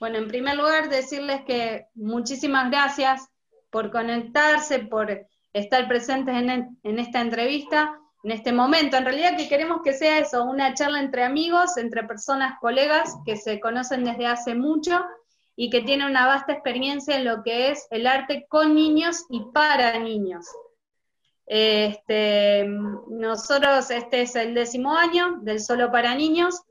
Bueno, en primer lugar, decirles que muchísimas gracias por conectarse, por estar presentes en esta entrevista, en este momento. En realidad que queremos que sea eso, una charla entre amigos, entre personas, colegas que se conocen desde hace mucho y que tienen una vasta experiencia en lo que es el arte con niños y para niños. Nosotros, este es el 10º año del Solo para Niños.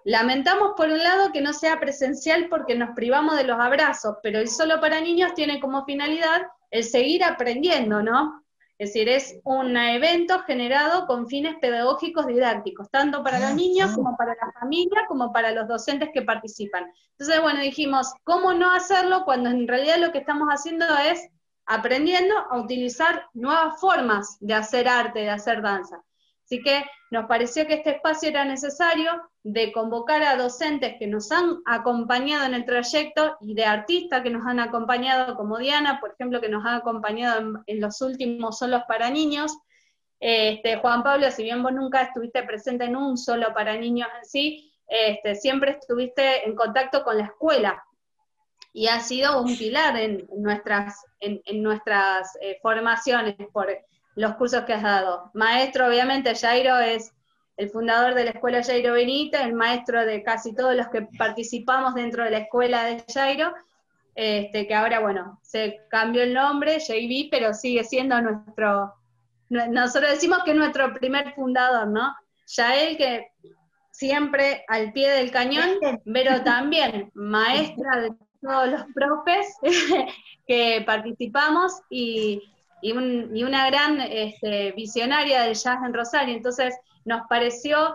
Lamentamos por un lado que no sea presencial porque nos privamos de los abrazos, pero el Solo para Niños tiene como finalidad el seguir aprendiendo, ¿no? Es decir, es un evento generado con fines pedagógicos didácticos, tanto para los niños como para la familia, como para los docentes que participan. Entonces, bueno, dijimos, ¿cómo no hacerlo cuando en realidad lo que estamos haciendo es aprendiendo a utilizar nuevas formas de hacer arte, de hacer danza? Así que nos pareció que este espacio era necesario, de convocar a docentes que nos han acompañado en el trayecto y de artistas que nos han acompañado, como Diana, por ejemplo, que nos ha acompañado en los últimos Solos para Niños. Juan Pablo, si bien vos nunca estuviste presente en un Solo para Niños en sí, siempre estuviste en contacto con la escuela y ha sido un pilar en nuestras formaciones por los cursos que has dado. Maestro, obviamente, Jairo es el fundador de la escuela Jairo Benítez, el maestro de casi todos los que participamos dentro de la escuela de Jairo, que ahora, bueno, se cambió el nombre, JB, pero sigue siendo nosotros decimos que es nuestro primer fundador, ¿no? Yael, que siempre al pie del cañón, pero también maestra de todos los profes que participamos y una gran visionaria del jazz en Rosario. Entonces nos pareció,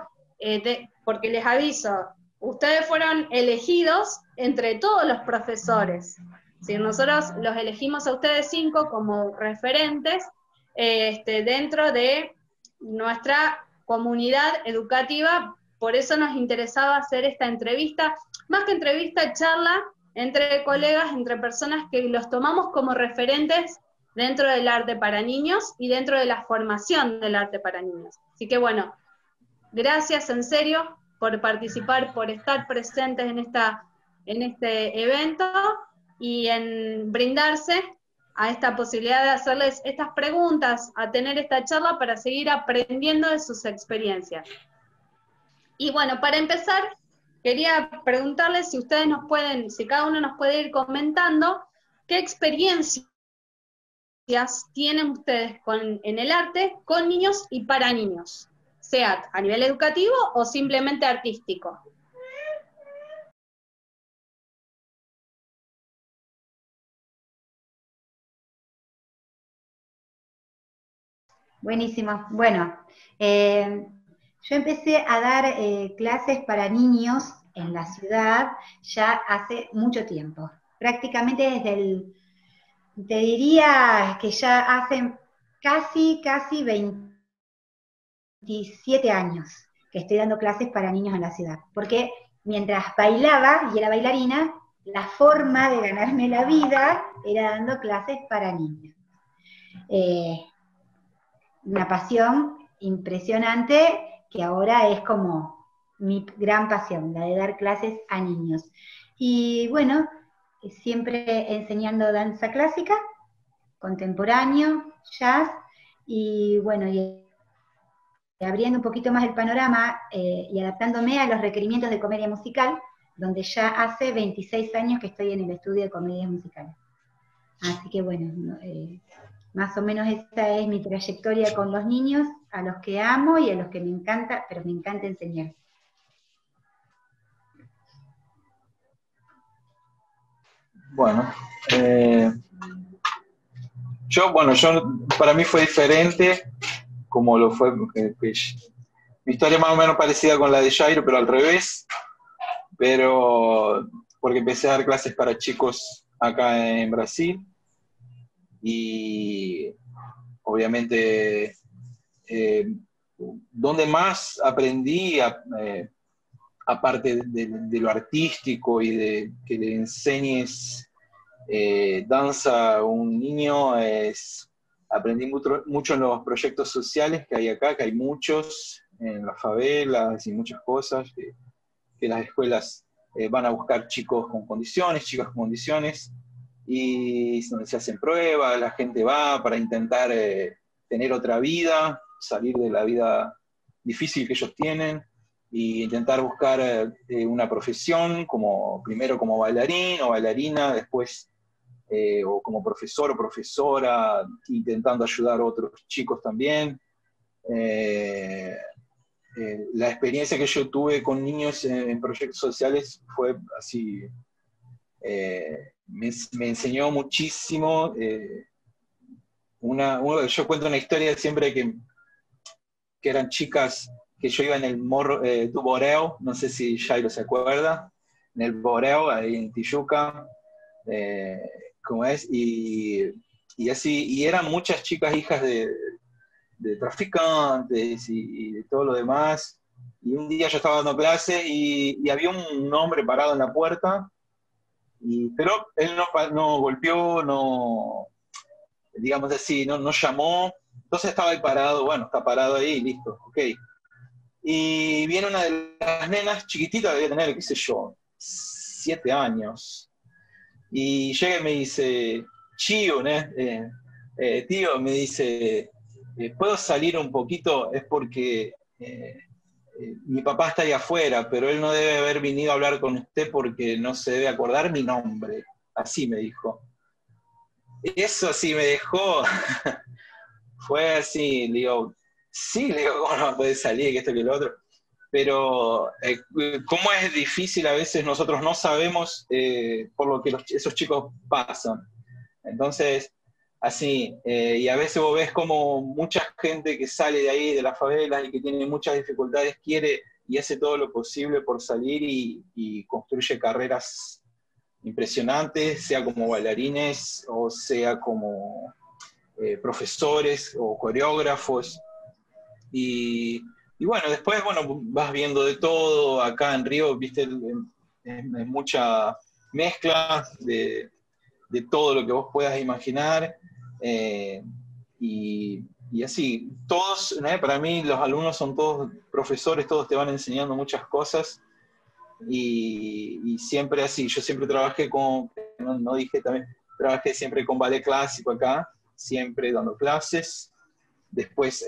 porque les aviso, ustedes fueron elegidos entre todos los profesores. Si nosotros los elegimos a ustedes 5 como referentes dentro de nuestra comunidad educativa. Por eso nos interesaba hacer esta entrevista, más que entrevista, charla entre colegas, entre personas que los tomamos como referentes dentro del arte para niños y dentro de la formación del arte para niños. Así que bueno, gracias en serio por participar, por estar presentes en este evento y en brindarse a esta posibilidad de hacerles estas preguntas, a tener esta charla para seguir aprendiendo de sus experiencias. Y bueno, para empezar, quería preguntarles si ustedes nos pueden, si cada uno nos puede ir comentando qué experiencias tienen ustedes en el arte con niños y para niños, sea a nivel educativo o simplemente artístico. Buenísimo. Bueno, yo empecé a dar clases para niños en la ciudad ya hace mucho tiempo, prácticamente te diría que ya hace casi 27 años que estoy dando clases para niños en la ciudad, porque mientras bailaba y era bailarina, la forma de ganarme la vida era dando clases para niños. Una pasión impresionante que ahora es como mi gran pasión, la de dar clases a niños. Y bueno, siempre enseñando danza clásica, contemporáneo, jazz, y bueno, y abriendo un poquito más el panorama y adaptándome a los requerimientos de comedia musical, donde ya hace 26 años que estoy en el estudio de comedias musicales. Así que bueno, más o menos esa es mi trayectoria con los niños, a los que amo y a los que me encanta, pero me encanta enseñar. Bueno, para mí fue diferente, como lo fue, mi historia más o menos parecida con la de Jairo, pero al revés, pero porque empecé a dar clases para chicos acá en Brasil, y obviamente donde más aprendí, aparte de lo artístico y de que le enseñes danza a un niño, aprendí mucho en los proyectos sociales que hay acá, que hay muchos, en las favelas y muchas cosas que las escuelas van a buscar chicos con condiciones, chicas con condiciones, y donde se hacen pruebas, la gente va para intentar tener otra vida, salir de la vida difícil que ellos tienen, e intentar buscar una profesión, primero como bailarín o bailarina, después o como profesor o profesora, intentando ayudar a otros chicos también. La experiencia que yo tuve con niños en proyectos sociales fue así, me enseñó muchísimo. Yo cuento una historia siempre que eran chicas que yo iba en el Morro du Boreo, no sé si Jairo se acuerda, en el Boreo, ahí en Tijuca, como es, y así, y eran muchas chicas hijas de traficantes y de todo lo demás. Y un día yo estaba dando clase y había un hombre parado en la puerta, pero él no golpeó, no, digamos así, no llamó. Entonces estaba ahí parado, bueno, está parado ahí, listo, ok. Y viene una de las nenas chiquititas, debía tener, qué sé yo, 7 años. Y llega y me dice, Chío, tío, me dice, ¿puedo salir un poquito? Es porque mi papá está ahí afuera, pero él no debe haber venido a hablar con usted porque no se debe acordar mi nombre. Así me dijo. Eso sí me dejó, fue así, le digo, sí, le digo, ¿cómo no puede salir, que esto que lo otro? Pero cómo es difícil a veces, nosotros no sabemos por lo que esos chicos pasan. Entonces, así, y a veces vos ves como mucha gente que sale de ahí, de las favelas, y que tiene muchas dificultades, quiere y hace todo lo posible por salir y construye carreras impresionantes, sea como bailarines o sea como profesores o coreógrafos. Y bueno, después vas viendo de todo. Acá en Río, viste, es mucha mezcla de todo lo que vos puedas imaginar. Y así, todos, para mí los alumnos son todos profesores, todos te van enseñando muchas cosas. Y siempre así, yo siempre trabajé no dije también, trabajé siempre con ballet clásico acá, siempre dando clases, después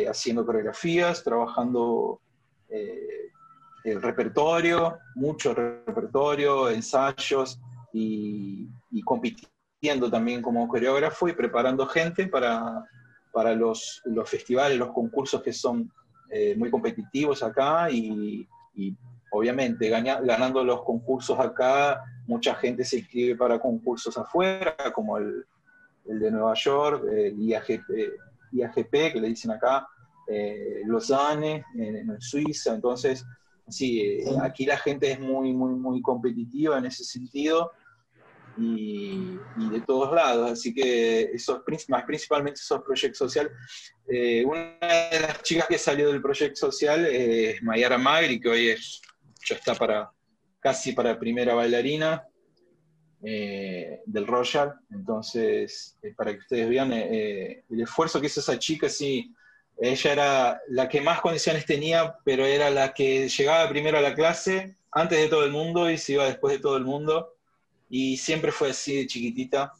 haciendo coreografías, trabajando el repertorio, mucho repertorio, ensayos y compitiendo también como coreógrafo y preparando gente para los festivales, los concursos que son muy competitivos acá y obviamente ganando los concursos acá, mucha gente se inscribe para concursos afuera, como el de Nueva York, el IAGP, que le dicen acá, Lausanne, en Suiza. Entonces, sí, aquí la gente es muy, muy, muy competitiva en ese sentido y de todos lados. Así que principalmente esos proyectos sociales. Una de las chicas que salió del proyecto social es Mayara Magri, que hoy ya está casi para primera bailarina del Royal. Entonces, para que ustedes vean el esfuerzo que hizo esa chica, sí, ella era la que más condiciones tenía, pero era la que llegaba primero a la clase, antes de todo el mundo, y se iba después de todo el mundo, y siempre fue así de chiquitita,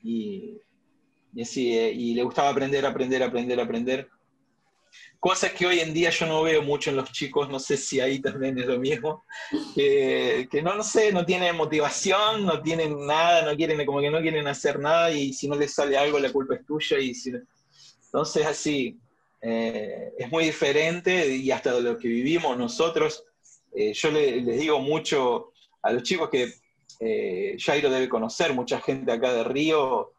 y así, y le gustaba aprender. Cosas que hoy en día yo no veo mucho en los chicos, no sé si ahí también es lo mismo, que no sé, no tienen motivación, no tienen nada, como que no quieren hacer nada, y si no les sale algo la culpa es tuya. Entonces así, es muy diferente, y hasta de lo que vivimos nosotros. Yo les digo mucho a los chicos que Jairo debe conocer, mucha gente acá de Río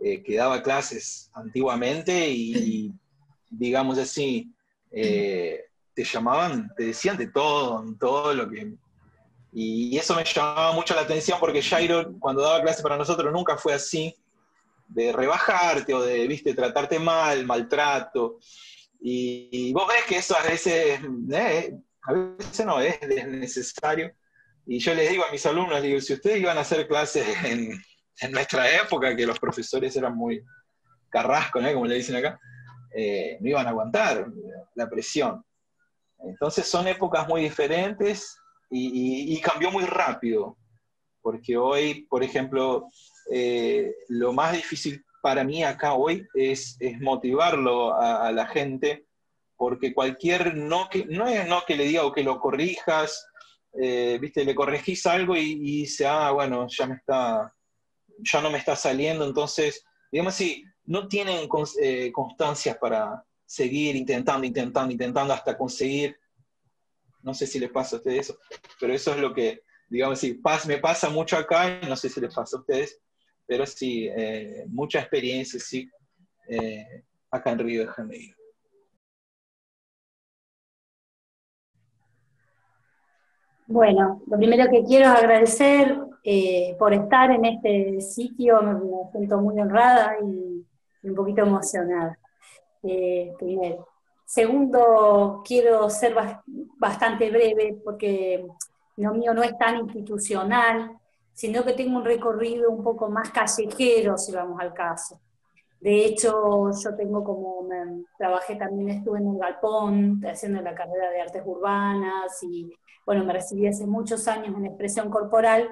que daba clases antiguamente y digamos así, te llamaban, te decían de todo lo que... Y eso me llamaba mucho la atención porque Jairo, cuando daba clases para nosotros, nunca fue así, de rebajarte o de, viste, tratarte mal, maltrato. Y vos ves que eso a veces no es necesario. Y yo les digo a mis alumnos, digo, si ustedes iban a hacer clases en nuestra época, que los profesores eran muy carrascos, ¿no? Como le dicen acá, no iban a aguantar la presión. Entonces son épocas muy diferentes y cambió muy rápido, porque hoy, por ejemplo, lo más difícil para mí acá hoy es motivarlo a la gente, porque cualquier no no es no que le diga o que lo corrijas, viste, le corregís algo y dice, bueno, ya no me está saliendo, entonces, digamos así, no tienen constancias para seguir intentando hasta conseguir. No sé si les pasa a ustedes eso, pero eso es lo que, digamos así, me pasa mucho acá, y no sé si les pasa a ustedes, pero sí, mucha experiencia, sí, acá en Río de Janeiro. Bueno, lo primero que quiero es agradecer por estar en este sitio, me siento muy honrada y un poquito emocionada. Primero. Segundo, quiero ser bastante breve porque lo mío no es tan institucional, sino que tengo un recorrido un poco más callejero, si vamos al caso. De hecho, yo tengo trabajé también, estuve en un galpón haciendo la carrera de artes urbanas y bueno, me recibí hace muchos años en expresión corporal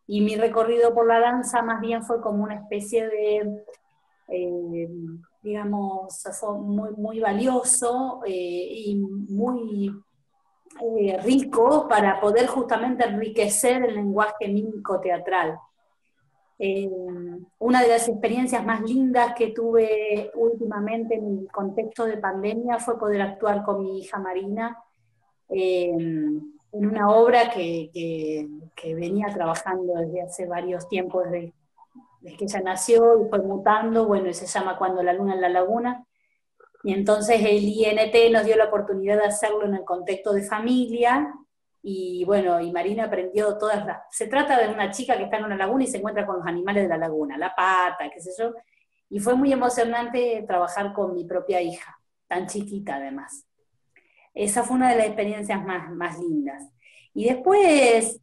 y mi recorrido por la danza más bien fue como una especie de, digamos, fue muy valioso y muy rico para poder justamente enriquecer el lenguaje mímico teatral. Una de las experiencias más lindas que tuve últimamente en el contexto de pandemia fue poder actuar con mi hija Marina en una obra que venía trabajando desde hace varios tiempos, desde que ella nació y fue mutando, bueno, y se llama Cuando la luna en la laguna, y entonces el INT nos dio la oportunidad de hacerlo en el contexto de familia, y bueno, y Marina aprendió todas las... Se trata de una chica que está en una laguna y se encuentra con los animales de la laguna, la pata, qué sé yo, y fue muy emocionante trabajar con mi propia hija, tan chiquita además. Esa fue una de las experiencias más lindas. Y después,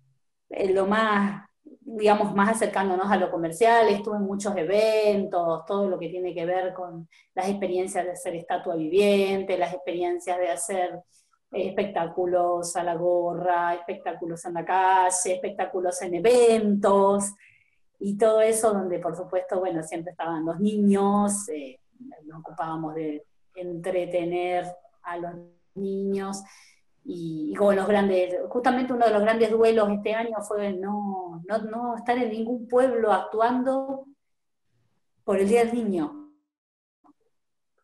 lo más, digamos, más acercándonos a lo comercial, estuve en muchos eventos, todo lo que tiene que ver con las experiencias de hacer estatua viviente, las experiencias de hacer espectáculos a la gorra, espectáculos en la calle, espectáculos en eventos, y todo eso donde, por supuesto, bueno, siempre estaban los niños, nos ocupábamos de entretener a los niños, y como los grandes, justamente uno de los grandes duelos este año fue no estar en ningún pueblo actuando por el Día del Niño.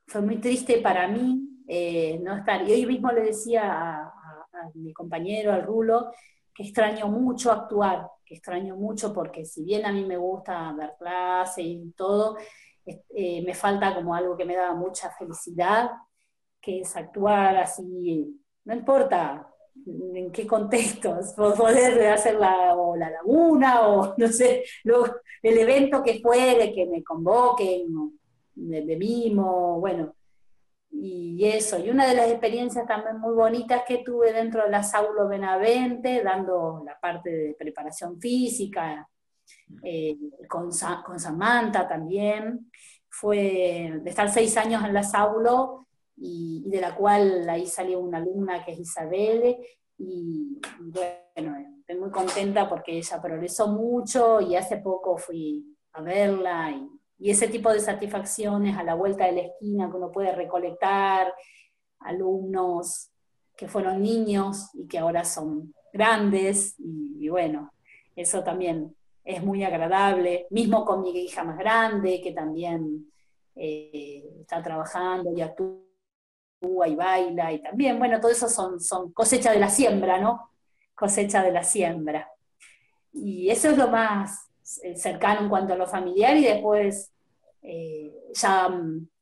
Fue muy triste para mí no estar, y hoy mismo le decía a mi compañero, al Rulo, que extraño mucho actuar, que extraño mucho porque si bien a mí me gusta dar clase y todo, me falta como algo que me da mucha felicidad, que es actuar así, no importa en qué contextos, poder hacer la laguna, o no sé, el evento que fuere, que me convoquen, de mimo, bueno, y eso. Y una de las experiencias también muy bonitas que tuve dentro de la Saulo Benavente, dando la parte de preparación física, con Samantha también, fue de estar 6 años en la Saulo, y de la cual ahí salió una alumna que es Isabel, y bueno, estoy muy contenta porque ella progresó mucho, y hace poco fui a verla, y ese tipo de satisfacciones a la vuelta de la esquina, que uno puede recolectar alumnos que fueron niños y que ahora son grandes, y bueno, eso también es muy agradable, mismo con mi hija más grande, que también está trabajando y actúa y baila, y también, bueno, todo eso son cosecha de la siembra, ¿no? Cosecha de la siembra. Y eso es lo más cercano en cuanto a lo familiar, y después ya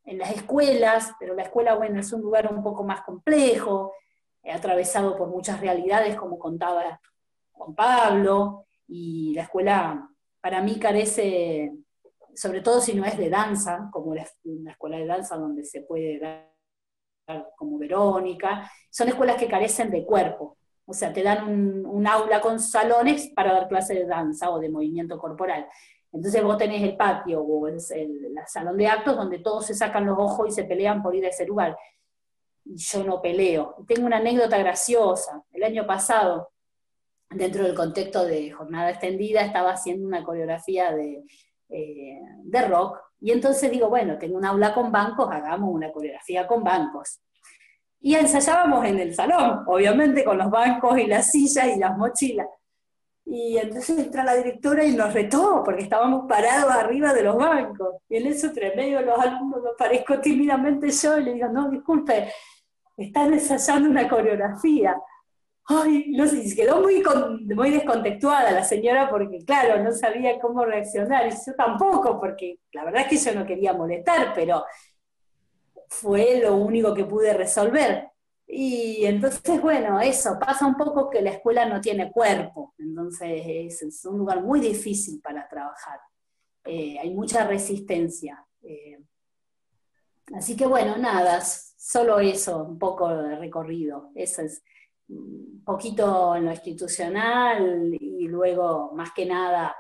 en las escuelas, pero la escuela, bueno, es un lugar un poco más complejo, atravesado por muchas realidades, como contaba Juan Pablo, y la escuela para mí carece, sobre todo si no es de danza, como una escuela de danza donde se puede dar como Verónica, son escuelas que carecen de cuerpo, o sea, te dan un aula con salones para dar clases de danza o de movimiento corporal. Entonces vos tenés el patio o el salón de actos donde todos se sacan los ojos y se pelean por ir a ese lugar. Y yo no peleo. Tengo una anécdota graciosa. El año pasado dentro del contexto de jornada extendida, estaba haciendo una coreografía de rock, y entonces digo, bueno, tengo un aula con bancos, hagamos una coreografía con bancos. Y ensayábamos en el salón, obviamente con los bancos y las sillas y las mochilas. Y entonces entra la directora y nos retó, porque estábamos parados arriba de los bancos. Y en eso, entre medio de los alumnos, me aparezco tímidamente yo y le digo, no, disculpe, están ensayando una coreografía. Ay, no sé, se quedó muy descontextuada la señora porque, claro, no sabía cómo reaccionar. Y yo tampoco, porque la verdad es que yo no quería molestar, pero fue lo único que pude resolver. Y entonces, bueno, eso, pasa un poco que la escuela no tiene cuerpo, entonces es un lugar muy difícil para trabajar. Hay mucha resistencia. Así que bueno, nada, solo eso, un poco de recorrido. Eso es un poquito en lo institucional y luego, más que nada,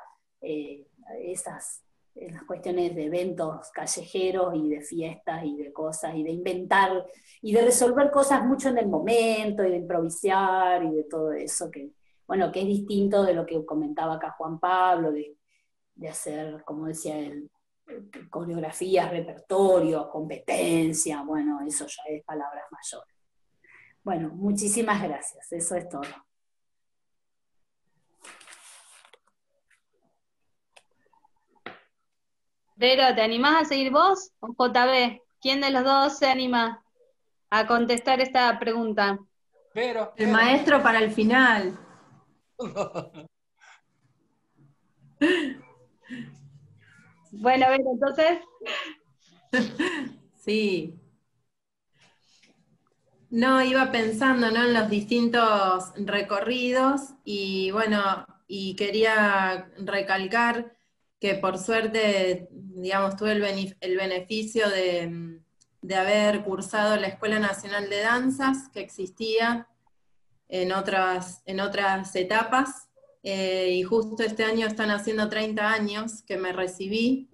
las cuestiones de eventos callejeros y de fiestas y de cosas y de inventar y de resolver cosas mucho en el momento y de improvisar y de todo eso que, bueno, que es distinto de lo que comentaba acá Juan Pablo, de hacer, como decía él, coreografías, repertorio, competencia, bueno, eso ya es palabras mayores. Bueno, muchísimas gracias, eso es todo. Vero, ¿te animás a seguir vos o JB? ¿Quién de los dos se anima a contestar esta pregunta? Pero, El maestro para el final. Bueno, Vero, entonces. Sí. No, iba pensando, ¿no?, en los distintos recorridos y bueno, y quería recalcar que por suerte, digamos, tuve el beneficio de haber cursado la Escuela Nacional de Danzas, que existía en otras etapas, y justo este año están haciendo 30 años que me recibí,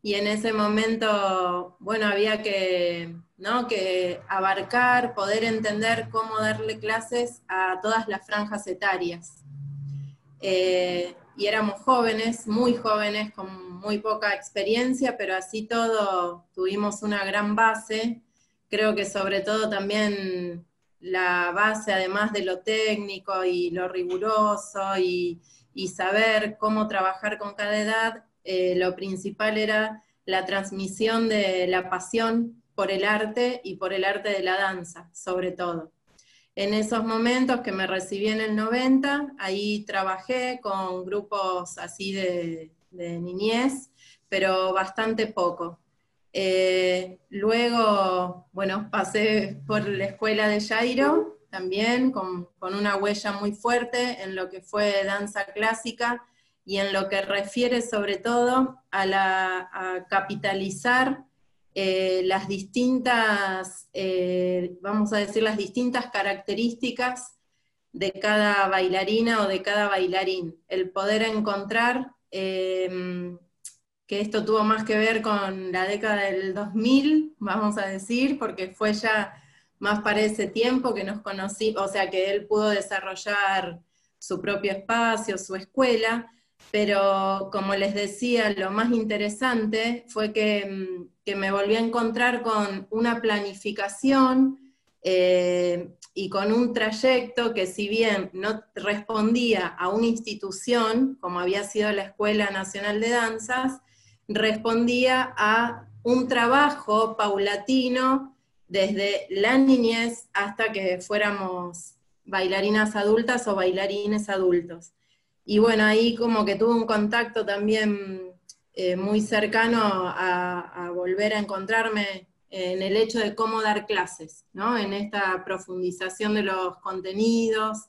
y en ese momento, bueno, había que, ¿no?, que abarcar, poder entender cómo darle clases a todas las franjas etarias. Y éramos jóvenes, muy jóvenes, con muy poca experiencia, pero así todo tuvimos una gran base. Creo que sobre todo también la base, además de lo técnico y lo riguroso y saber cómo trabajar con cada edad, lo principal era la transmisión de la pasión por el arte y por el arte de la danza, sobre todo. En esos momentos que me recibí en el 90, ahí trabajé con grupos así de niñez, pero bastante poco. Luego, bueno, pasé por la escuela de Jairo, también con una huella muy fuerte en lo que fue danza clásica y en lo que refiere sobre todo a capitalizar las distintas, vamos a decir, las distintas características de cada bailarina o de cada bailarín. El poder encontrar, que esto tuvo más que ver con la década del 2000, vamos a decir, porque fue ya más para ese tiempo que nos conocí, o sea que él pudo desarrollar su propio espacio, su escuela, pero como les decía, lo más interesante fue que me volví a encontrar con una planificación y con un trayecto que, si bien no respondía a una institución, como había sido la Escuela Nacional de Danzas, respondía a un trabajo paulatino desde la niñez hasta que fuéramos bailarinas adultas o bailarines adultos. Y bueno, ahí como que tuve un contacto también muy cercano a volver a encontrarme en el hecho de cómo dar clases, ¿no?, en esta profundización de los contenidos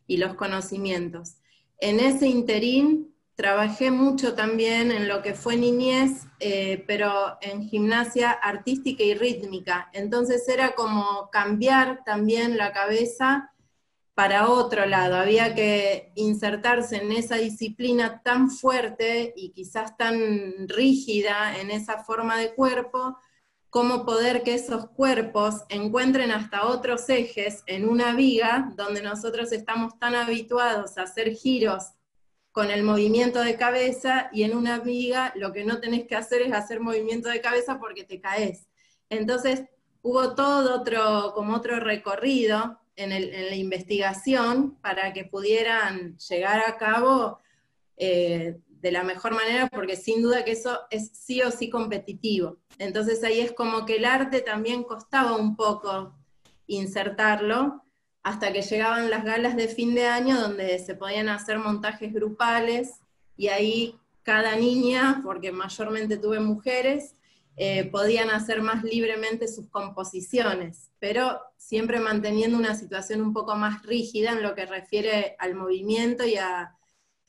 y los conocimientos. En ese interín trabajé mucho también en lo que fue niñez, pero en gimnasia artística y rítmica, entonces era como cambiar también la cabeza para otro lado, había que insertarse en esa disciplina tan fuerte y quizás tan rígida en esa forma de cuerpo, cómo poder que esos cuerpos encuentren hasta otros ejes en una viga, donde nosotros estamos tan habituados a hacer giros con el movimiento de cabeza, y en una viga lo que no tenés que hacer es hacer movimiento de cabeza porque te caes. Entonces hubo todo otro recorrido en la investigación para que pudieran llegar a cabo de la mejor manera, porque sin duda que eso es sí o sí competitivo. Entonces ahí es como que el arte también costaba un poco insertarlo, hasta que llegaban las galas de fin de año donde se podían hacer montajes grupales, y ahí cada niña, porque mayormente tuve mujeres, podían hacer más libremente sus composiciones, pero siempre manteniendo una situación un poco más rígida en lo que refiere al movimiento y a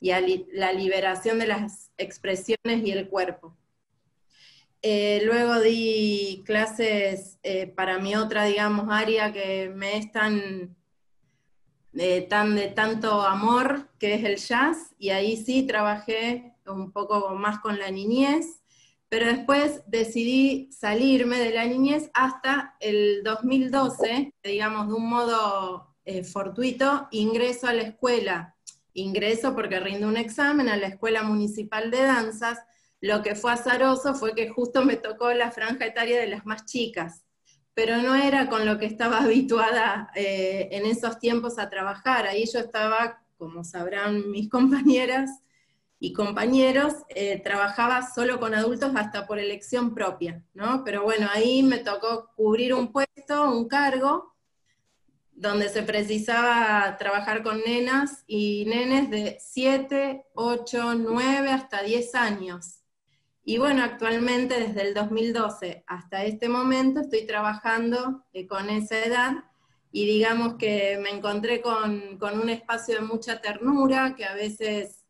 la liberación de las expresiones y el cuerpo. Luego di clases para mi otra, digamos, área que me es de tanto amor, que es el jazz, y ahí sí trabajé un poco más con la niñez, pero después decidí salirme de la niñez hasta el 2012, digamos, de un modo fortuito, ingreso a la escuela. Ingreso porque rindo un examen a la Escuela Municipal de Danzas. Lo que fue azaroso fue que justo me tocó la franja etaria de las más chicas, pero no era con lo que estaba habituada en esos tiempos a trabajar. Ahí yo estaba, como sabrán mis compañeras y compañeros, trabajaba solo con adultos hasta por elección propia, ¿no? Pero bueno, ahí me tocó cubrir un puesto, un cargo, donde se precisaba trabajar con nenas y nenes de 7, 8, 9, hasta 10 años. Y bueno, actualmente desde el 2012 hasta este momento estoy trabajando con esa edad, y digamos que me encontré con un espacio de mucha ternura, que a veces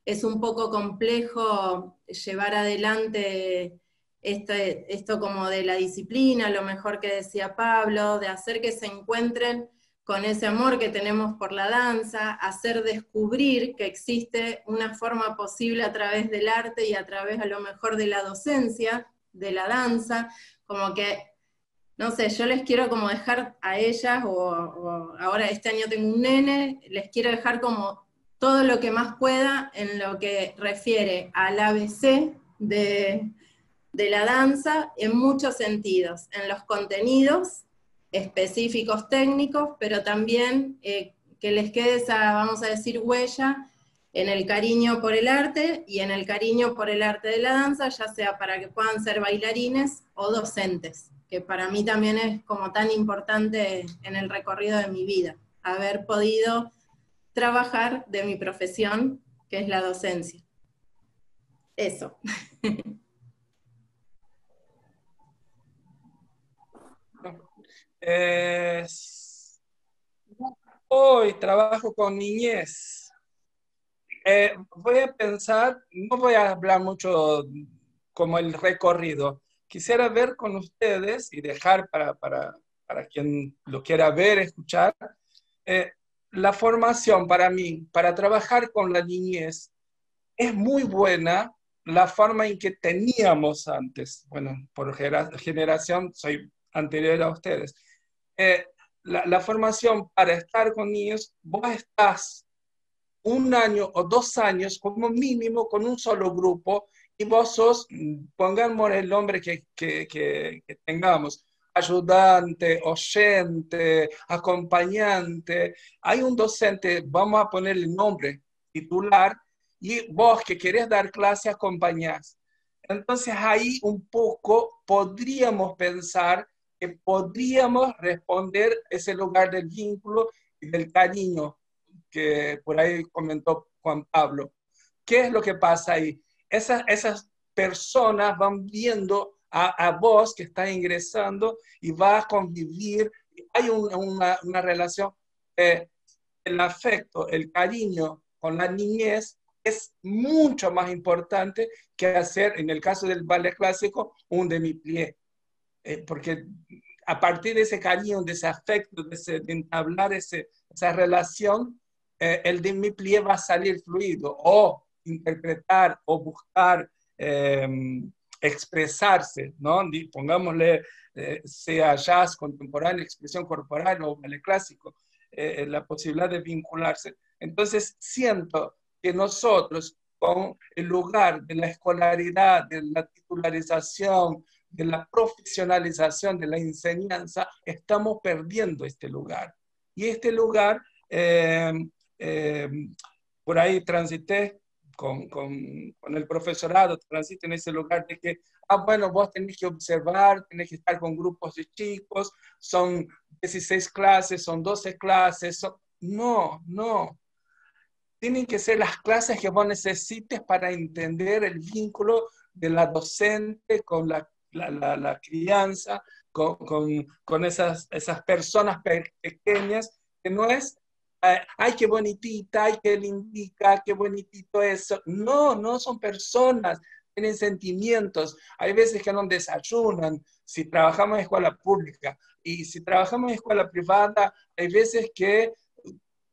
es un poco complejo llevar adelante esto como de la disciplina, lo mejor que decía Pablo, de hacer que se encuentren con ese amor que tenemos por la danza, hacer descubrir que existe una forma posible a través del arte y a través a lo mejor de la docencia, de la danza, como que, no sé, yo les quiero como dejar a ellas, o ahora este año tengo un nene, les quiero dejar como todo lo que más pueda en lo que refiere al ABC de la danza, en muchos sentidos, en los contenidos específicos técnicos, pero también que les quede esa, vamos a decir, huella en el cariño por el arte y en el cariño por el arte de la danza, ya sea para que puedan ser bailarines o docentes, que para mí también es como tan importante en el recorrido de mi vida, haber podido trabajar de mi profesión, que es la docencia. Eso. Hoy trabajo con niñez. Voy a pensar, no voy a hablar mucho como el recorrido. Quisiera ver con ustedes y dejar para quien lo quiera ver, escuchar, la formación para mí, para trabajar con la niñez, es muy buena la forma en que teníamos antes. Bueno, por generación soy anterior a ustedes. La formación para estar con niños, vos estás 1 año o 2 años como mínimo con un solo grupo, y vos sos, pongamos el nombre que tengamos, ayudante, oyente, acompañante. Hay un docente, vamos a ponerle el nombre titular, y vos que querés dar clase acompañás. Entonces ahí un poco podríamos pensar que podríamos responder ese lugar del vínculo y del cariño que por ahí comentó Juan Pablo. ¿Qué es lo que pasa ahí? Esas personas van viendo a vos que estás ingresando y vas a convivir. Hay una relación, el afecto, el cariño con la niñez es mucho más importante que hacer, en el caso del ballet clásico, un demi-plié. Porque a partir de ese cariño, de ese afecto, de entablar esa relación, el demi-plié va a salir fluido, o interpretar o buscar expresarse, ¿no? Pongámosle, sea jazz contemporáneo, expresión corporal o ballet clásico, la posibilidad de vincularse. Entonces siento que nosotros, con el lugar de la escolaridad, de la titularización, de la profesionalización de la enseñanza, estamos perdiendo este lugar. Y este lugar, por ahí transité con el profesorado, transité en ese lugar de que, bueno, vos tenés que observar, tenés que estar con grupos de chicos, son 16 clases, son 12 clases, no, no. Tienen que ser las clases que vos necesites para entender el vínculo de la docente con la crianza, con esas personas pequeñas, que no es, ay, qué bonitita, ay, qué lindita, qué bonitito eso. No, no son personas, tienen sentimientos. Hay veces que no desayunan, si trabajamos en escuela pública, y si trabajamos en escuela privada, hay veces que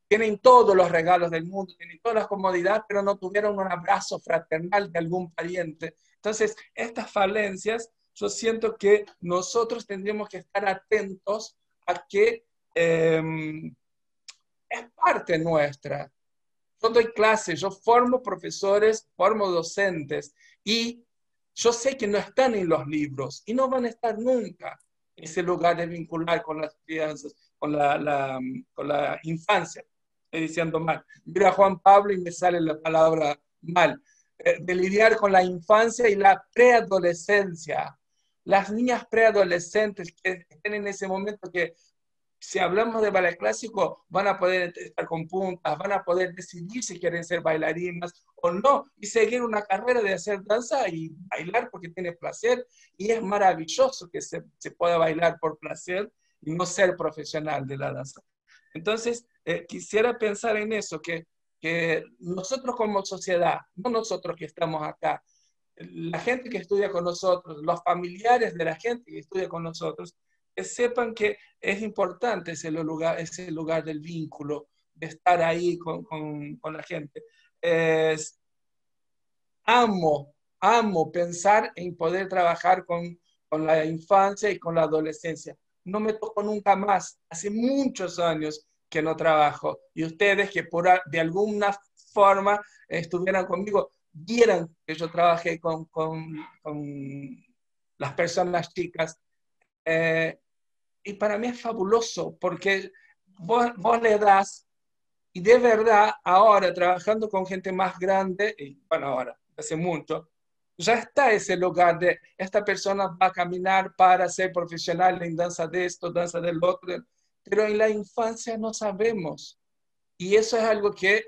tienen todos los regalos del mundo, tienen todas las comodidades, pero no tuvieron un abrazo fraternal de algún pariente. Entonces, estas falencias, yo siento que nosotros tendríamos que estar atentos a que es parte nuestra. Yo doy clases, yo formo profesores, formo docentes, y yo sé que no están en los libros, y no van a estar nunca en ese lugar de vincular con las crianzas, con la infancia. Estoy diciendo mal. Mira a Juan Pablo y me sale la palabra mal. De lidiar con la infancia y la preadolescencia. Las niñas preadolescentes que estén en ese momento que, si hablamos de ballet clásico, van a poder estar con puntas, van a poder decidir si quieren ser bailarinas o no, y seguir una carrera de hacer danza y bailar porque tiene placer, y es maravilloso que se pueda bailar por placer y no ser profesional de la danza. Entonces, quisiera pensar en eso, que nosotros como sociedad, no nosotros que estamos acá, la gente que estudia con nosotros, los familiares de la gente que estudia con nosotros, que sepan que es importante ese lugar del vínculo, de estar ahí con la gente. Amo pensar en poder trabajar con la infancia y con la adolescencia. No me tocó nunca más, hace muchos años que no trabajo, y ustedes que de alguna forma estuvieran conmigo, vieran que yo trabajé con las personas chicas, y para mí es fabuloso, porque vos le das, y de verdad, ahora trabajando con gente más grande, y bueno, ahora, hace mucho, ya está ese lugar de esta persona va a caminar para ser profesional en danza de esto, danza del otro, pero en la infancia no sabemos. Y eso es algo que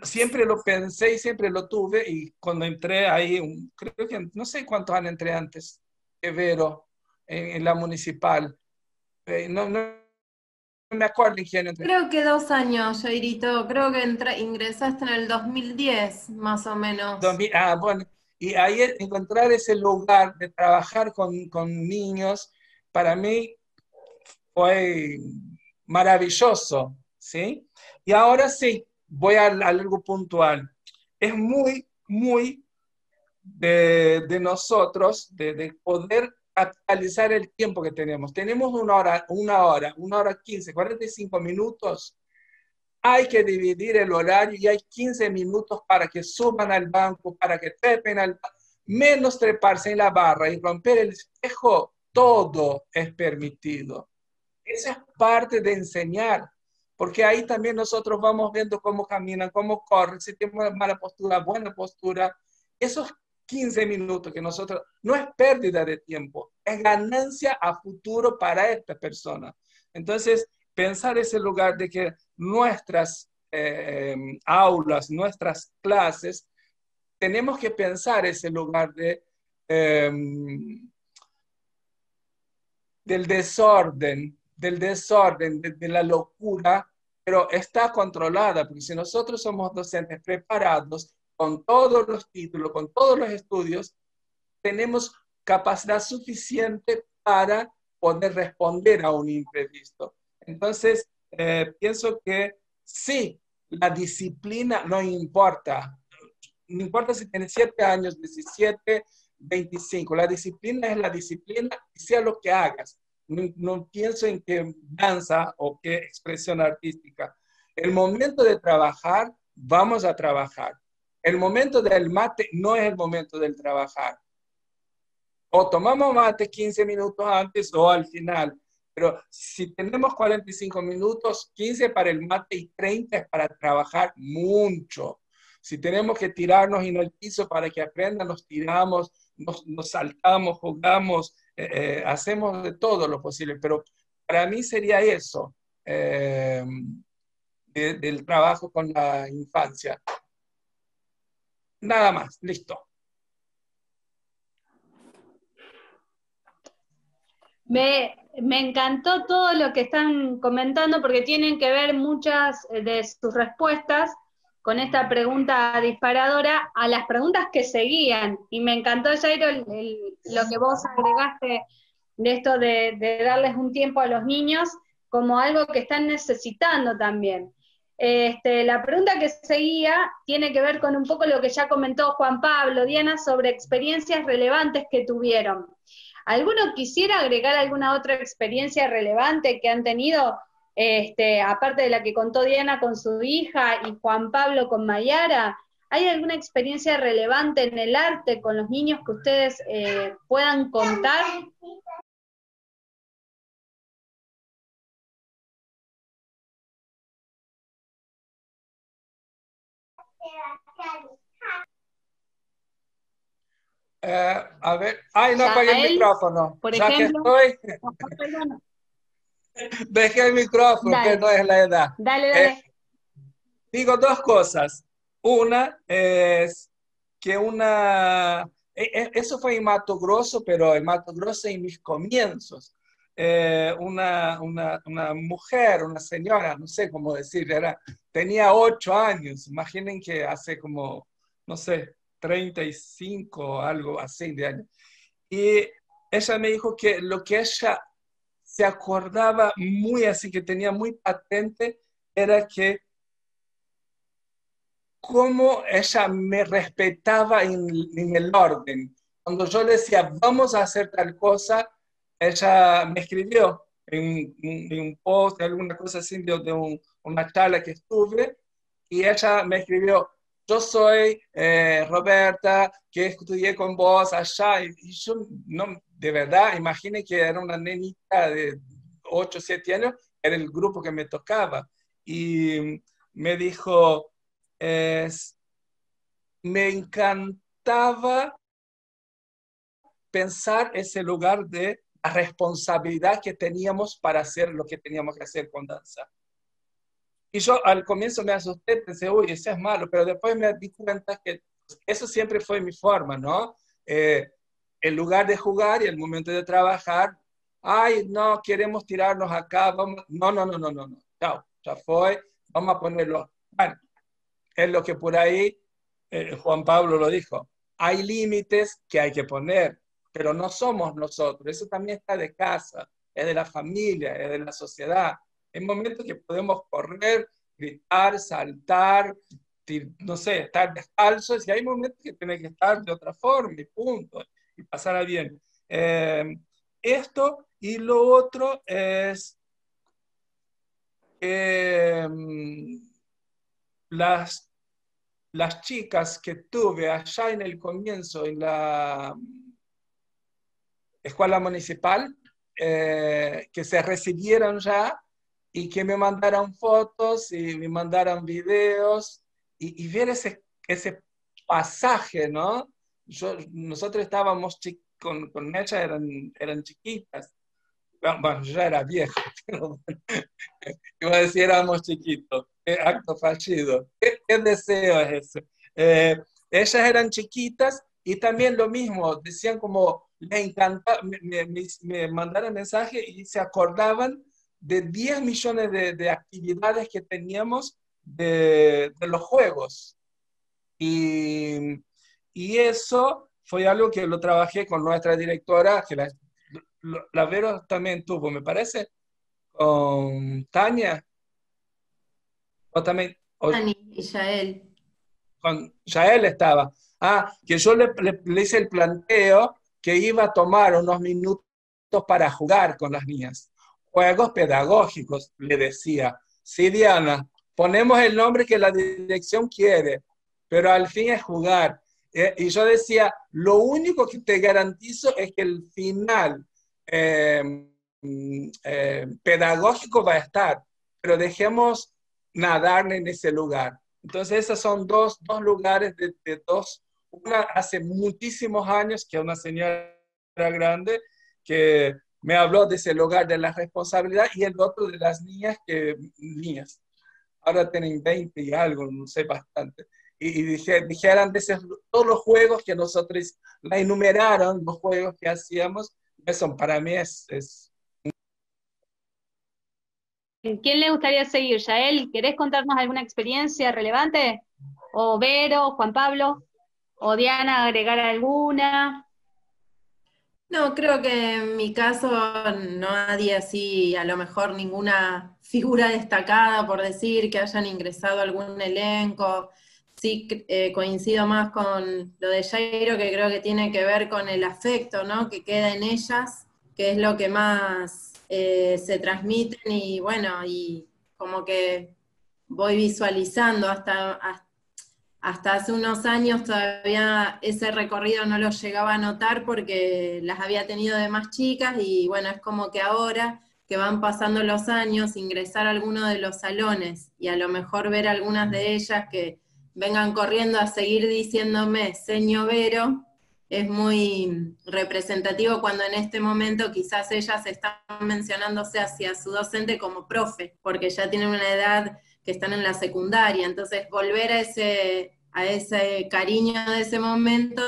siempre lo pensé y siempre lo tuve, y cuando entré ahí, creo que no sé cuántos años entré antes, Vero, en la municipal. No me acuerdo en quién entré. Creo que 2 años, Jairito. Creo que ingresaste en el 2010, más o menos. Bueno, y ahí encontrar ese lugar de trabajar con niños, para mí fue maravilloso, ¿sí? Y ahora sí, voy a algo puntual. Es muy, muy de nosotros, de poder capitalizar el tiempo que tenemos. Tenemos una hora 15, 45 minutos. Hay que dividir el horario y hay 15 minutos para que suban al banco, para que trepen menos treparse en la barra y romper el espejo, todo es permitido. Esa es parte de enseñar, porque ahí también nosotros vamos viendo cómo caminan, cómo corren, si tienen mala postura, buena postura. Esos 15 minutos que nosotros, no es pérdida de tiempo, es ganancia a futuro para esta persona. Entonces, pensar ese lugar de que nuestras aulas, nuestras clases, tenemos que pensar ese lugar del desorden, de la locura, pero está controlada, porque si nosotros somos docentes preparados, con todos los títulos, con todos los estudios, tenemos capacidad suficiente para poder responder a un imprevisto. Entonces, pienso que sí, la disciplina no importa. no importa si tienes 7 años, 17, 25, la disciplina es la disciplina, y sea lo que hagas. No pienso en qué danza o qué expresión artística. El momento de trabajar, vamos a trabajar. El momento del mate no es el momento del trabajar. O tomamos mate 15 minutos antes o al final. Pero si tenemos 45 minutos, 15 para el mate y 30 es para trabajar mucho. Si tenemos que tirarnos en el piso para que aprendan, nos tiramos, nos saltamos, jugamos, hacemos de todo lo posible. Pero para mí sería eso, del trabajo con la infancia. Nada más, listo. Me encantó todo lo que están comentando porque tienen que ver muchas de sus respuestas con esta pregunta disparadora a las preguntas que seguían. Y me encantó, Jairo, lo que vos agregaste de esto de darles un tiempo a los niños como algo que están necesitando también. La pregunta que seguía tiene que ver con un poco lo que ya comentó Juan Pablo, Diana, sobre experiencias relevantes que tuvieron. ¿Alguno quisiera agregar alguna otra experiencia relevante que han tenido, aparte de la que contó Diana con su hija y Juan Pablo con Mayara? ¿Hay alguna experiencia relevante en el arte con los niños que ustedes puedan contar? A ver, ay, no apagué el micrófono. Por ya ejemplo, que estoy, dejé el micrófono, dale, que no es la edad. Dale. Digo dos cosas. Una es que eso fue en Mato Grosso, pero en Mato Grosso en mis comienzos. Una mujer, una señora, no sé cómo decir, tenía 8 años. Imaginen que hace como, no sé, 35, algo así de años. Y ella me dijo que lo que ella se acordaba muy así, que tenía muy patente, era que cómo ella me respetaba en el orden. Cuando yo le decía, vamos a hacer tal cosa, ella me escribió en un post, alguna cosa así, de una charla que estuve, y ella me escribió, yo soy Roberta, que estudié con vos allá, y yo, no, de verdad, imagine que era una nenita de 8 o 7 años, era el grupo que me tocaba, y me dijo, me encantaba pensar ese lugar de la responsabilidad que teníamos para hacer lo que teníamos que hacer con danza. Y yo al comienzo me asusté, pensé, uy, eso es malo, pero después me di cuenta que eso siempre fue mi forma, ¿no? El lugar de jugar y el momento de trabajar, ay, no, queremos tirarnos acá, vamos, no, chao, ya fue, vamos a ponerlo. Bueno, es lo que por ahí Juan Pablo lo dijo, hay límites que hay que poner, pero no somos nosotros, eso también está de casa, es de la familia, es de la sociedad. Hay momentos que podemos correr, gritar, saltar, no sé, estar descalzos, y hay momentos que tienen que estar de otra forma, y punto, y pasará bien. Esto, y lo otro es que las chicas que tuve allá en el comienzo, en la escuela municipal, que se recibieron ya y que me mandaran fotos y me mandaran videos y ver ese pasaje, ¿no? Nosotros estábamos con ella, eran chiquitas. Bueno, yo ya era viejo, pero iba a decir éramos chiquitos. Qué acto fallido. ¿Qué deseo es ese? Ellas eran chiquitas y también lo mismo, decían como, me encanta, me mandaron mensajes y se acordaban de 10 millones de actividades que teníamos de los juegos. Y eso fue algo que lo trabajé con nuestra directora, que la Vero también tuvo, me parece, con Tania. O también, Tani y Yael. con Yael estaba. Que yo le hice el planteo que iba a tomar unos minutos para jugar con las niñas. Juegos pedagógicos, le decía. Sí, Diana, ponemos el nombre que la dirección quiere, pero al fin es jugar. Y yo decía, lo único que te garantizo es que el final pedagógico va a estar, pero dejemos nadar en ese lugar. Entonces, esos son dos lugares de dos. Una hace muchísimos años, que una señora grande que me habló de ese lugar de la responsabilidad, y el otro de las niñas. Ahora tienen 20 y algo, no sé, bastante. Y dijeran todos los juegos que nosotros la enumeraron, los juegos que hacíamos, eso para mí es. ¿Quién le gustaría seguir? Yael, ¿querés contarnos alguna experiencia relevante? ¿O Vero, Juan Pablo? ¿O Diana agregar alguna? No, creo que en mi caso nadie así, a lo mejor ninguna figura destacada, por decir, que hayan ingresado a algún elenco. Sí, coincido más con lo de Jairo, que creo que tiene que ver con el afecto, ¿no?, que queda en ellas, que es lo que más se transmiten, y bueno, y como que voy visualizando hasta hace unos años todavía ese recorrido no lo llegaba a notar porque las había tenido de más chicas, y bueno, es como que ahora que van pasando los años, ingresar a alguno de los salones y a lo mejor ver algunas de ellas que vengan corriendo a seguir diciéndome señor Vero, es muy representativo cuando en este momento quizás ellas están mencionándose hacia su docente como profe, porque ya tienen una edad que están en la secundaria. Entonces volver a ese cariño de ese momento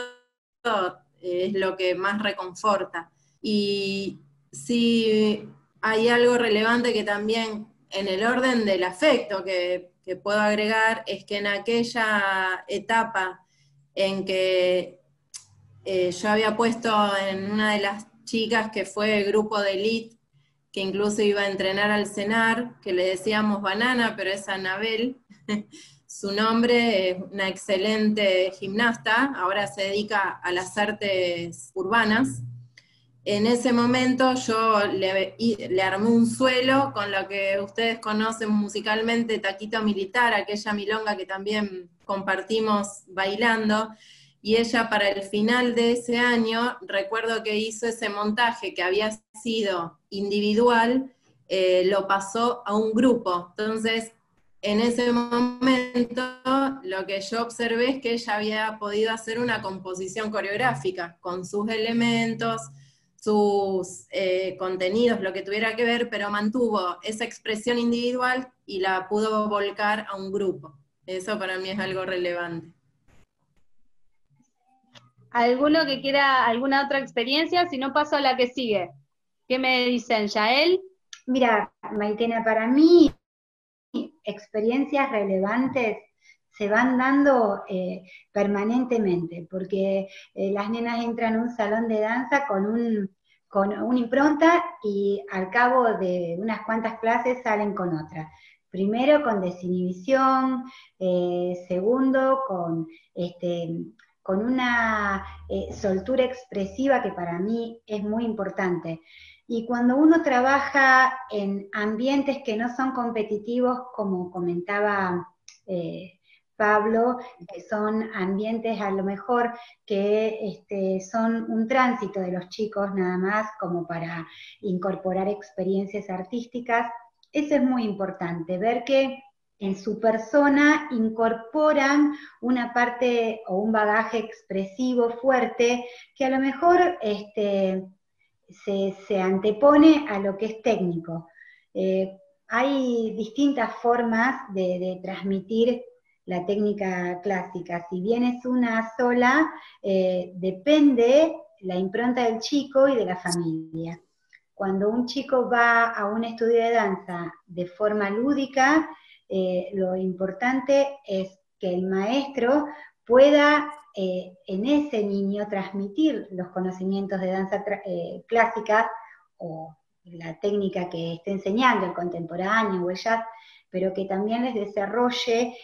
es lo que más reconforta. Y si hay algo relevante que también en el orden del afecto que puedo agregar, es que en aquella etapa en que yo había puesto en una de las chicas que fue grupo de elite, que incluso iba a entrenar al CENAR, que le decíamos Banana, pero es Anabel. Su nombre es una excelente gimnasta, ahora se dedica a las artes urbanas. En ese momento yo le armé un suelo con lo que ustedes conocen musicalmente, Taquito Militar, aquella milonga que también compartimos bailando, y ella para el final de ese año, recuerdo que hizo ese montaje que había sido individual, lo pasó a un grupo. Entonces, en ese momento, lo que yo observé es que ella había podido hacer una composición coreográfica con sus elementos, sus contenidos, lo que tuviera que ver, pero mantuvo esa expresión individual y la pudo volcar a un grupo. Eso para mí es algo relevante. ¿Alguno que quiera alguna otra experiencia? Si no, paso a la que sigue. ¿Qué me dicen, Yael? Mira, Maitena, para mí experiencias relevantes se van dando permanentemente, porque las nenas entran a un salón de danza con una impronta y al cabo de unas cuantas clases salen con otra. Primero con desinhibición, segundo con una soltura expresiva que para mí es muy importante. Y cuando uno trabaja en ambientes que no son competitivos, como comentaba Pablo, que son ambientes a lo mejor que son un tránsito de los chicos nada más, como para incorporar experiencias artísticas, eso es muy importante, ver que en su persona incorporan una parte o un bagaje expresivo fuerte que a lo mejor se antepone a lo que es técnico. Hay distintas formas de transmitir la técnica clásica. Si bien es una sola, depende la impronta del chico y de la familia. Cuando un chico va a un estudio de danza de forma lúdica, lo importante es que el maestro pueda en ese niño transmitir los conocimientos de danza clásica o la técnica que esté enseñando, el contemporáneo o el jazz, pero que también les desarrolle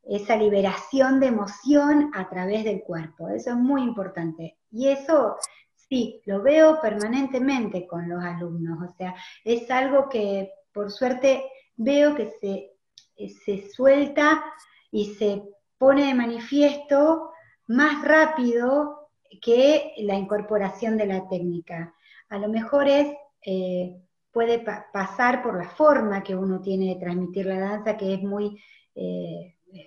esa liberación de emoción a través del cuerpo. Eso es muy importante. Y eso sí, lo veo permanentemente con los alumnos. O sea, es algo que por suerte veo que se suelta y se pone de manifiesto más rápido que la incorporación de la técnica. A lo mejor puede pasar por la forma que uno tiene de transmitir la danza, que es muy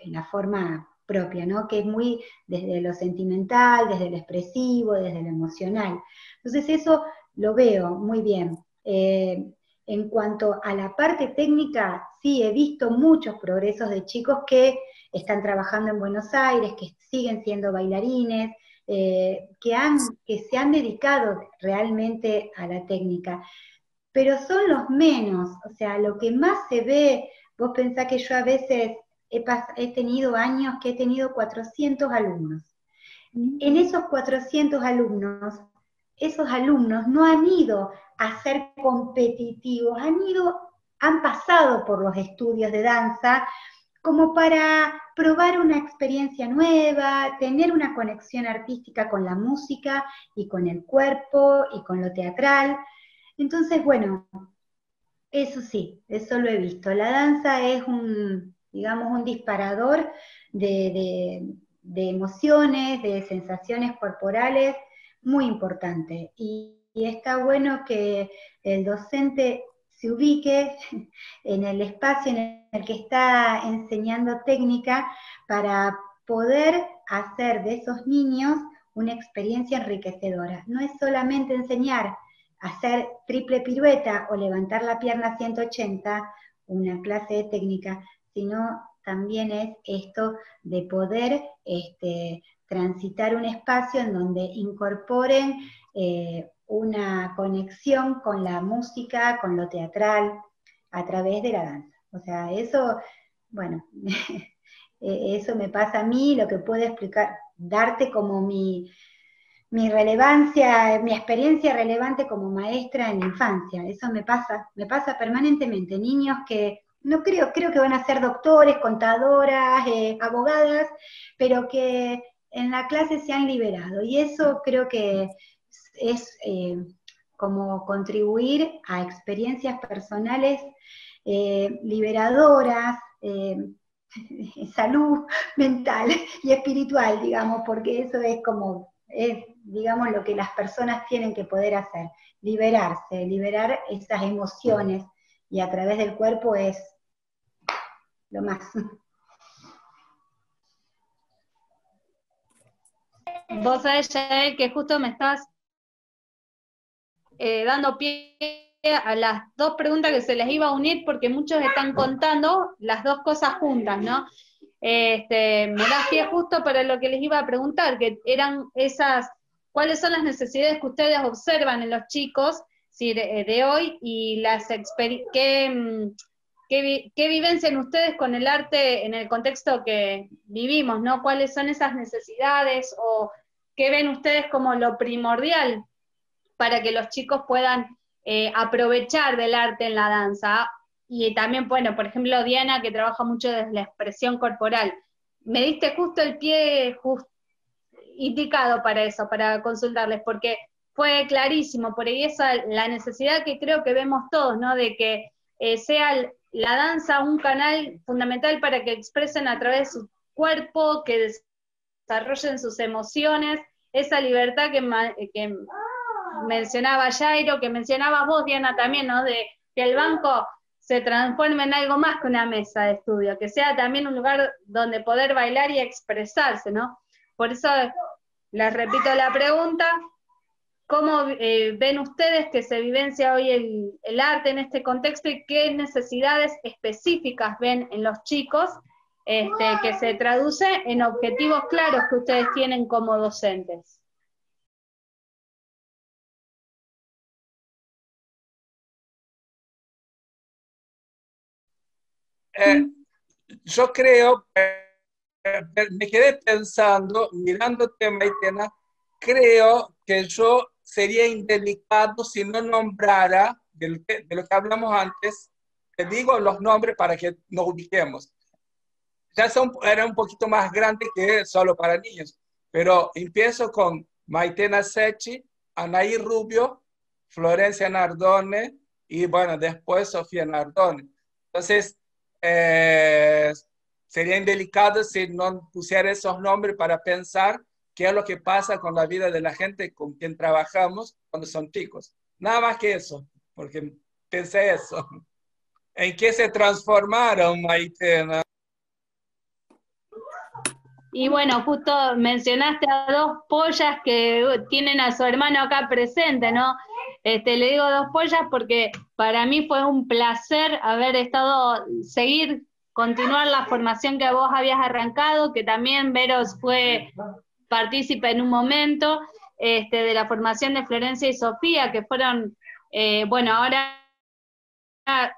la forma propia, ¿no? Que es muy desde lo sentimental, desde lo expresivo, desde lo emocional. Entonces eso lo veo muy bien. En cuanto a la parte técnica, sí, he visto muchos progresos de chicos que están trabajando en Buenos Aires, que siguen siendo bailarines, que se han dedicado realmente a la técnica. Pero son los menos, o sea, lo que más se ve, vos pensás que yo a veces he tenido años que he tenido 400 alumnos. En esos 400 alumnos, esos alumnos no han ido a ser competitivos, han pasado por los estudios de danza como para probar una experiencia nueva, tener una conexión artística con la música y con el cuerpo y con lo teatral. Entonces, bueno, eso sí, eso lo he visto. La danza es digamos, un disparador de emociones, de sensaciones corporales muy importante. Y está bueno que el docente se ubique en el espacio en el que está enseñando técnica para poder hacer de esos niños una experiencia enriquecedora. No es solamente enseñar hacer triple pirueta o levantar la pierna 180, una clase de técnica, sino también es esto de poder transitar un espacio en donde incorporen una conexión con la música, con lo teatral, a través de la danza. O sea, eso, bueno, eso me pasa a mí, lo que puedo explicar, darte como mi relevancia, mi experiencia relevante como maestra en la infancia. Eso me pasa permanentemente. Niños que no creo que van a ser doctores, contadoras, abogadas, pero que en la clase se han liberado. Y eso creo que es como contribuir a experiencias personales liberadoras, salud mental y espiritual, digamos, porque eso es como, digamos, lo que las personas tienen que poder hacer, liberarse, liberar esas emociones, y a través del cuerpo es lo más. Vos sabés, Yael, que justo me estás dando pie a las dos preguntas que se les iba a unir, porque muchos están contando las dos cosas juntas, ¿no? Me das pie justo para lo que les iba a preguntar, que eran ¿cuáles son las necesidades que ustedes observan en los chicos de hoy, y qué vivencian ustedes con el arte en el contexto que vivimos, ¿no? ¿Cuáles son esas necesidades, o qué ven ustedes como lo primordial para que los chicos puedan aprovechar del arte en la danza? Y también, bueno, por ejemplo, Diana, que trabaja mucho desde la expresión corporal. Me diste justo el pie indicado para eso, para consultarles, porque fue clarísimo, por ahí la necesidad que creo que vemos todos, ¿no? De que sea la danza un canal fundamental para que expresen a través de su cuerpo, que desarrollen sus emociones, esa libertad que mencionaba Jairo, que mencionabas vos, Diana, también, ¿no? De que el banco se transforme en algo más que una mesa de estudio, que sea también un lugar donde poder bailar y expresarse, ¿no? Por eso les repito la pregunta: ¿cómo ven ustedes que se vivencia hoy el arte en este contexto, y qué necesidades específicas ven en los chicos que se traduce en objetivos claros que ustedes tienen como docentes? Yo creo, me quedé pensando, mirándote, Maitena, creo que yo sería indelicado si no nombrara, de lo que hablamos antes, te digo los nombres para que nos ubiquemos. era un poquito más grande que solo para niños, pero empiezo con Maitena Secchi, Anaí Rubio, Florencia Nardone y bueno, después Sofía Nardone. Entonces, sería indelicado si no pusiera esos nombres para pensar qué es lo que pasa con la vida de la gente con quien trabajamos cuando son chicos. Nada más que eso, porque pensé eso. ¿En qué se transformaron, Maitena? Y bueno, justo mencionaste a dos pollas que tienen a su hermano acá presente, ¿no? Le digo dos pollas porque para mí fue un placer haber continuar la formación que vos habías arrancado, que también Veros fue partícipe en un momento, de la formación de Florencia y Sofía, que fueron, bueno, ahora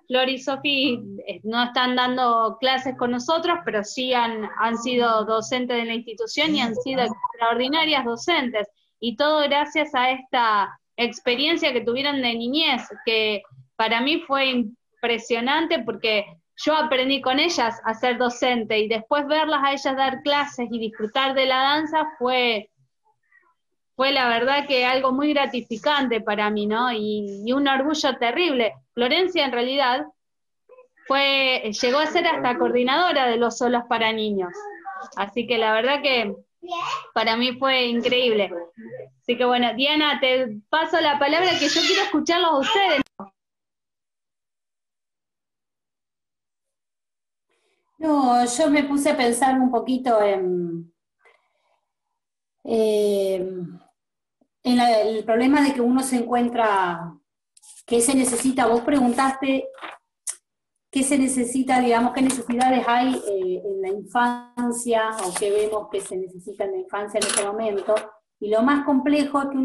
Flor y Sofi no están dando clases con nosotros, pero sí han sido docentes de la institución y han sido extraordinarias docentes. Y todo gracias a esta experiencia que tuvieron de niñez, que para mí fue impresionante porque yo aprendí con ellas a ser docente y después verlas a ellas dar clases y disfrutar de la danza fue la verdad que algo muy gratificante para mí, ¿no? Y un orgullo terrible. Florencia en realidad llegó a ser hasta coordinadora de los solos para niños. Así que la verdad que para mí fue increíble. Así que bueno, Diana, te paso la palabra que yo quiero escucharlos a ustedes. No, yo me puse a pensar un poquito el problema de que uno se encuentra, ¿qué se necesita? Vos preguntaste qué se necesita, digamos, qué necesidades hay en la infancia, o qué vemos que se necesita en la infancia en este momento, y lo más complejo es que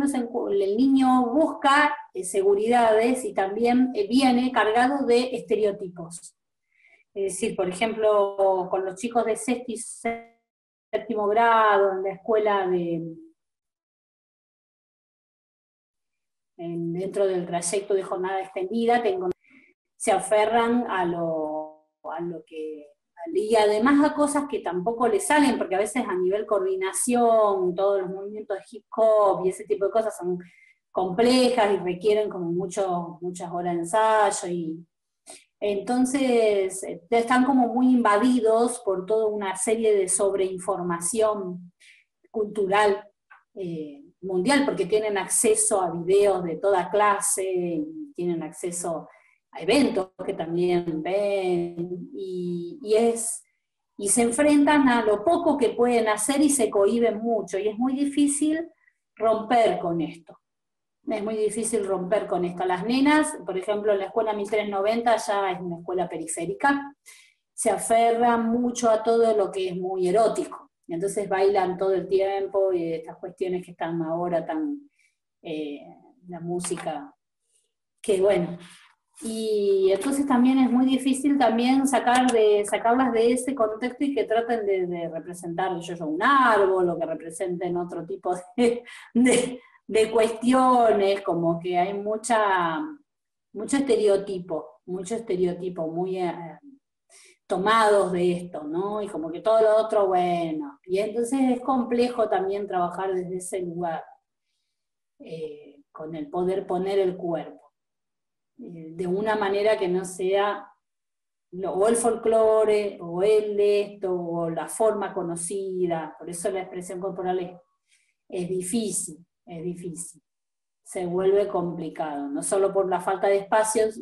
el niño busca seguridades y también viene cargado de estereotipos. Es decir, por ejemplo, con los chicos de sexto y séptimo grado, en la escuela dentro del trayecto de jornada extendida, se aferran a lo que, y además a cosas que tampoco les salen, porque a veces a nivel coordinación, todos los movimientos de hip hop y ese tipo de cosas son complejas y requieren como muchas horas de ensayo, y entonces están como muy invadidos por toda una serie de sobreinformación cultural mundial, porque tienen acceso a videos de toda clase, tienen acceso a eventos que también ven, y se enfrentan a lo poco que pueden hacer y se cohíben mucho, y es muy difícil romper con esto. Es muy difícil romper con esto. Las nenas, por ejemplo, en la escuela 1390 ya es una escuela periférica, se aferran mucho a todo lo que es muy erótico. Y entonces bailan todo el tiempo, y estas cuestiones que están ahora la música, que bueno. Y entonces también es muy difícil también sacarlas de ese contexto y que traten de representar un árbol, o que representen otro tipo de cuestiones, como que hay mucho estereotipo muy tomados de esto, ¿no? Y como que todo lo otro, bueno. Y entonces es complejo también trabajar desde ese lugar, con el poder poner el cuerpo, de una manera que no sea o el folclore, o el de esto, o la forma conocida. Por eso la expresión corporal es difícil, se vuelve complicado, no solo por la falta de espacios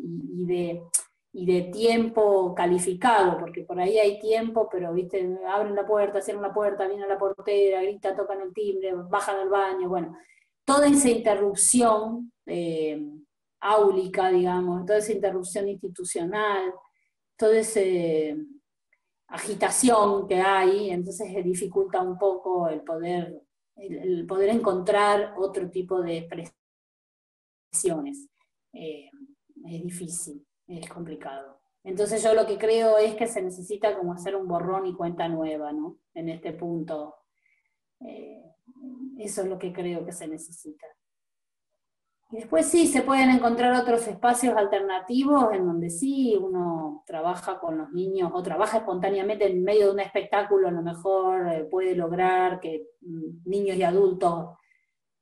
y de tiempo calificado, porque por ahí hay tiempo, pero viste, abren la puerta, cierran la puerta, viene la portera, grita, tocan el timbre, bajan al baño, bueno, toda esa interrupción áulica, digamos, toda esa interrupción institucional, toda esa agitación que hay, entonces dificulta un poco el poder encontrar otro tipo de expresiones. Es difícil, es complicado. Entonces yo lo que creo es que se necesita como hacer un borrón y cuenta nueva, ¿no? En este punto. Eso es lo que creo que se necesita. Y después sí, se pueden encontrar otros espacios alternativos en donde sí uno trabaja con los niños o trabaja espontáneamente en medio de un espectáculo, a lo mejor puede lograr que niños y adultos,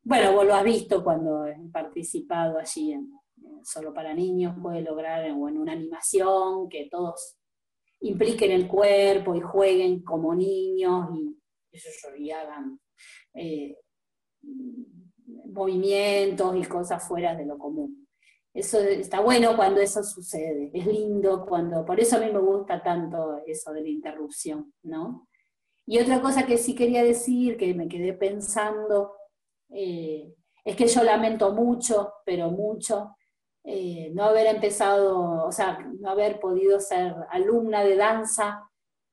bueno, vos lo has visto cuando he participado allí en Solo para Niños, puede lograr o en una animación que todos impliquen el cuerpo y jueguen como niños y hagan movimientos y cosas fuera de lo común. Eso está bueno cuando eso sucede, es lindo cuando, por eso a mí me gusta tanto eso de la interrupción, ¿no? Y otra cosa que sí quería decir, que me quedé pensando, es que yo lamento mucho, pero mucho, no haber empezado, o sea, no haber podido ser alumna de danza,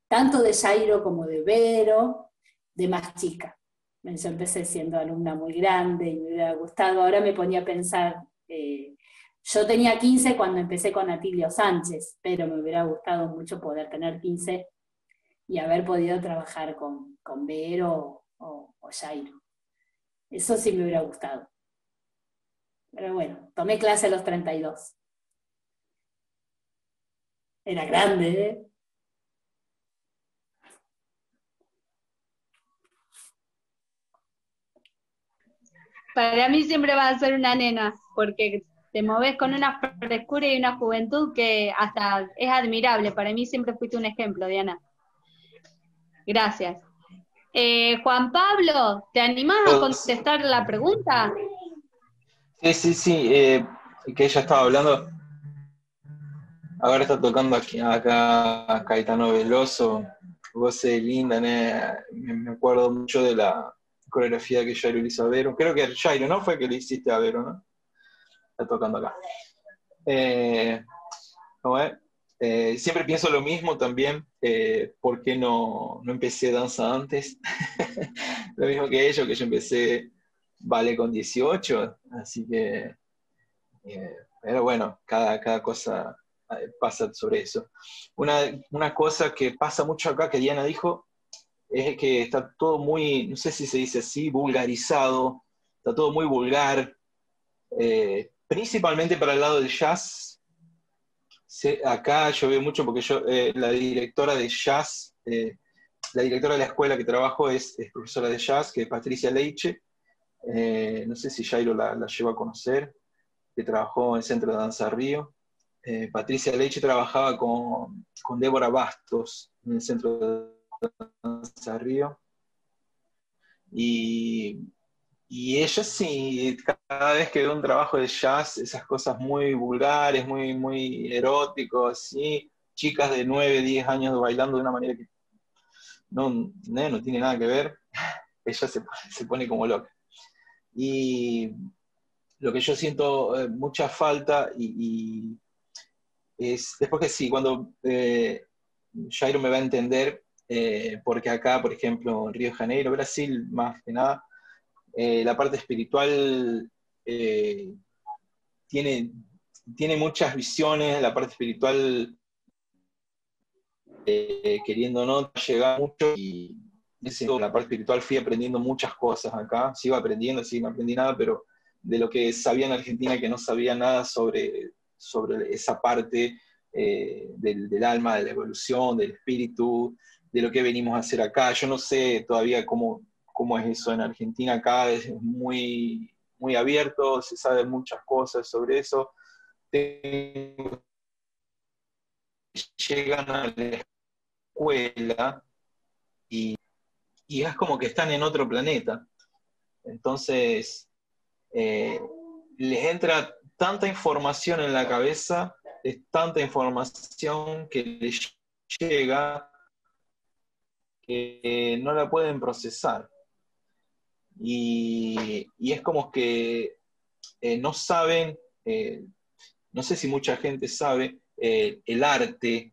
tanto de Jairo como de Vero, de más chica. Yo empecé siendo alumna muy grande y me hubiera gustado, ahora me ponía a pensar, yo tenía 15 cuando empecé con Atilio Sánchez, pero me hubiera gustado mucho poder tener 15 y haber podido trabajar con Vero o Jairo. Eso sí me hubiera gustado. Pero bueno, tomé clase a los 32. Era grande, ¿eh? Para mí siempre va a ser una nena, porque te moves con una frescura y una juventud que hasta es admirable. Para mí siempre fuiste un ejemplo, Diana. Gracias. Juan Pablo, ¿te animás a contestar la pregunta? Sí, que ella estaba hablando. Ahora está tocando acá Caetano Veloso, voz linda, me acuerdo mucho de la coreografía que Jairo le hizo a Vero. Creo que Jairo, ¿no? Fue que le hiciste a Vero, ¿no? Está tocando acá. ¿Cómo es? Siempre pienso lo mismo también, ¿por qué no empecé danza antes? Lo mismo que ellos, que yo empecé ballet con 18, así que, pero bueno, cada cosa pasa sobre eso. Una cosa que pasa mucho acá, que Diana dijo, es que está todo muy, no sé si se dice así, vulgarizado, está todo muy vulgar, principalmente para el lado del jazz. Acá yo veo mucho porque la directora de jazz, la directora de la escuela que trabajo es profesora de jazz, que es Patricia Leiche. No sé si Jairo la llevo a conocer, que trabajó en el Centro de Danza Río. Patricia Leiche trabajaba con Débora Bastos en el Centro de Danza Río. Y ella sí, cada vez que ve un trabajo de jazz, esas cosas muy vulgares, muy eróticos, ¿sí? Chicas de 9, 10 años bailando de una manera que no tiene nada que ver, ella se pone como loca. Y lo que yo siento mucha falta es, después que sí, cuando Jairo me va a entender, porque acá, por ejemplo, en Río de Janeiro, Brasil, más que nada, la parte espiritual tiene muchas visiones, la parte espiritual, queriendo o no, llega mucho, y la parte espiritual fui aprendiendo muchas cosas acá, sigo aprendiendo, sí, no aprendí nada, pero de lo que sabía en Argentina, que no sabía nada sobre esa parte del alma, de la evolución, del espíritu, de lo que venimos a hacer acá. Yo no sé todavía cómo es eso en Argentina. Acá es muy, muy abierto, se sabe muchas cosas sobre eso. Llegan a la escuela y es como que están en otro planeta. Entonces, les entra tanta información en la cabeza, es tanta información que les llega que no la pueden procesar. Y es como que no saben, no sé si mucha gente sabe, el arte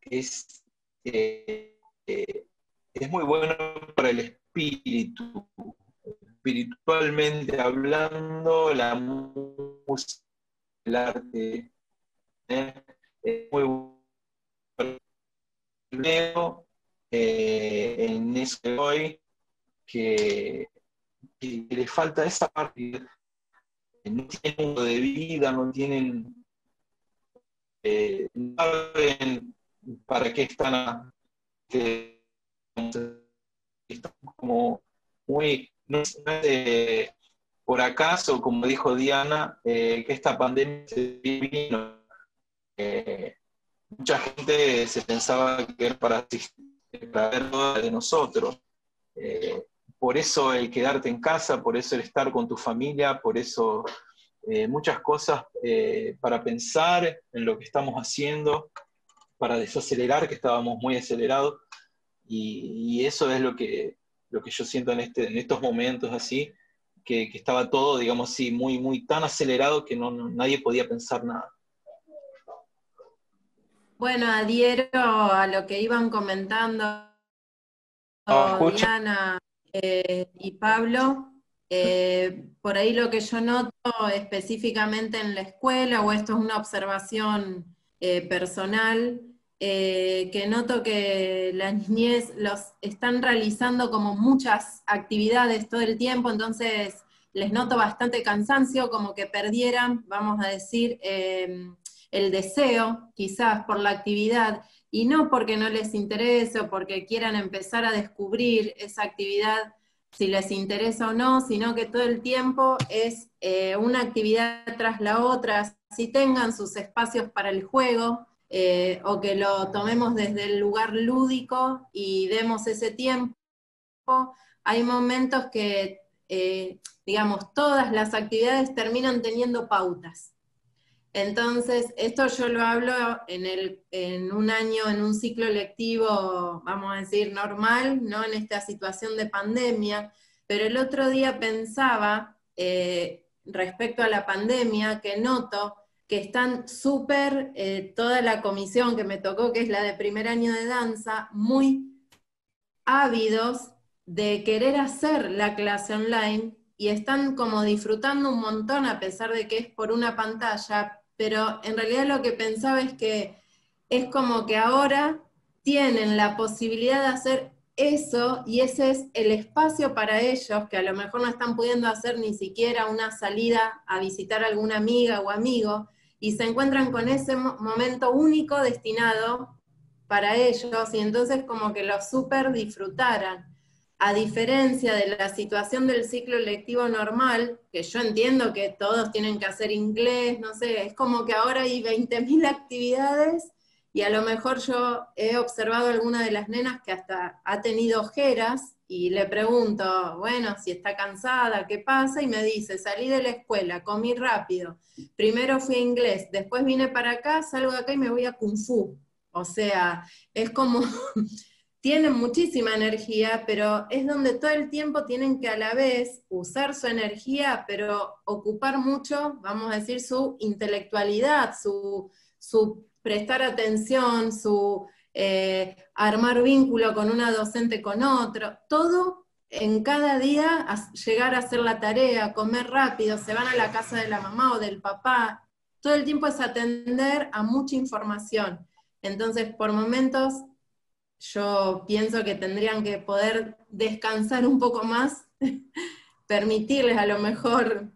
es, es muy bueno para el espíritu. Espiritualmente hablando, la música, el arte, es muy bueno. Leo en eso de hoy que que les falta esa parte, no tienen modo de vida, no tienen, no saben para qué están, que están como muy, no es por acaso, como dijo Diana, que esta pandemia se vino. Mucha gente se pensaba que era para verlo de nosotros. Por eso el quedarte en casa, por eso el estar con tu familia, por eso muchas cosas para pensar en lo que estamos haciendo, para desacelerar, que estábamos muy acelerados, y eso es lo que yo siento en estos momentos así, que estaba todo, digamos así, muy tan acelerado que nadie podía pensar nada. Bueno, adhiero a lo que iban comentando Diana y Pablo. Por ahí lo que yo noto específicamente en la escuela, o esto es una observación personal, que noto que las niñez los están realizando como muchas actividades todo el tiempo, entonces les noto bastante cansancio, como que perdieran, vamos a decir, el deseo, quizás por la actividad, y no porque no les interese o porque quieran empezar a descubrir esa actividad, si les interesa o no, sino que todo el tiempo es una actividad tras la otra, si tengan sus espacios para el juego, o que lo tomemos desde el lugar lúdico y demos ese tiempo. Hay momentos que, digamos, todas las actividades terminan teniendo pautas. Entonces, esto yo lo hablo en un año, en un ciclo lectivo, vamos a decir, normal, no en esta situación de pandemia, pero el otro día pensaba, respecto a la pandemia, que noto que están súper, toda la comisión que me tocó, que es la de primer año de danza, muy ávidos de querer hacer la clase online, y están como disfrutando un montón a pesar de que es por una pantalla, pero en realidad lo que pensaba es que es como que ahora tienen la posibilidad de hacer eso, y ese es el espacio para ellos, que a lo mejor no están pudiendo hacer ni siquiera una salida a visitar a alguna amiga o amigo, y se encuentran con ese momento único destinado para ellos, y entonces como que lo súper disfrutaran. A diferencia de la situación del ciclo lectivo normal, que yo entiendo que todos tienen que hacer inglés, no sé, es como que ahora hay 20.000 actividades, y a lo mejor yo he observado a alguna de las nenas que hasta ha tenido ojeras, y le pregunto, bueno, si está cansada, ¿qué pasa? Y me dice, salí de la escuela, comí rápido, primero fui a inglés, después vine para acá, salgo de acá y me voy a Kung Fu. O sea, es como, tienen muchísima energía, pero es donde todo el tiempo tienen que a la vez usar su energía, pero ocupar mucho, vamos a decir, su intelectualidad, su prestar atención, su armar vínculo con una docente con otro, todo en cada día, llegar a hacer la tarea, comer rápido, se van a la casa de la mamá o del papá, todo el tiempo es atender a mucha información. Entonces, por momentos, yo pienso que tendrían que poder descansar un poco más, permitirles a lo mejor,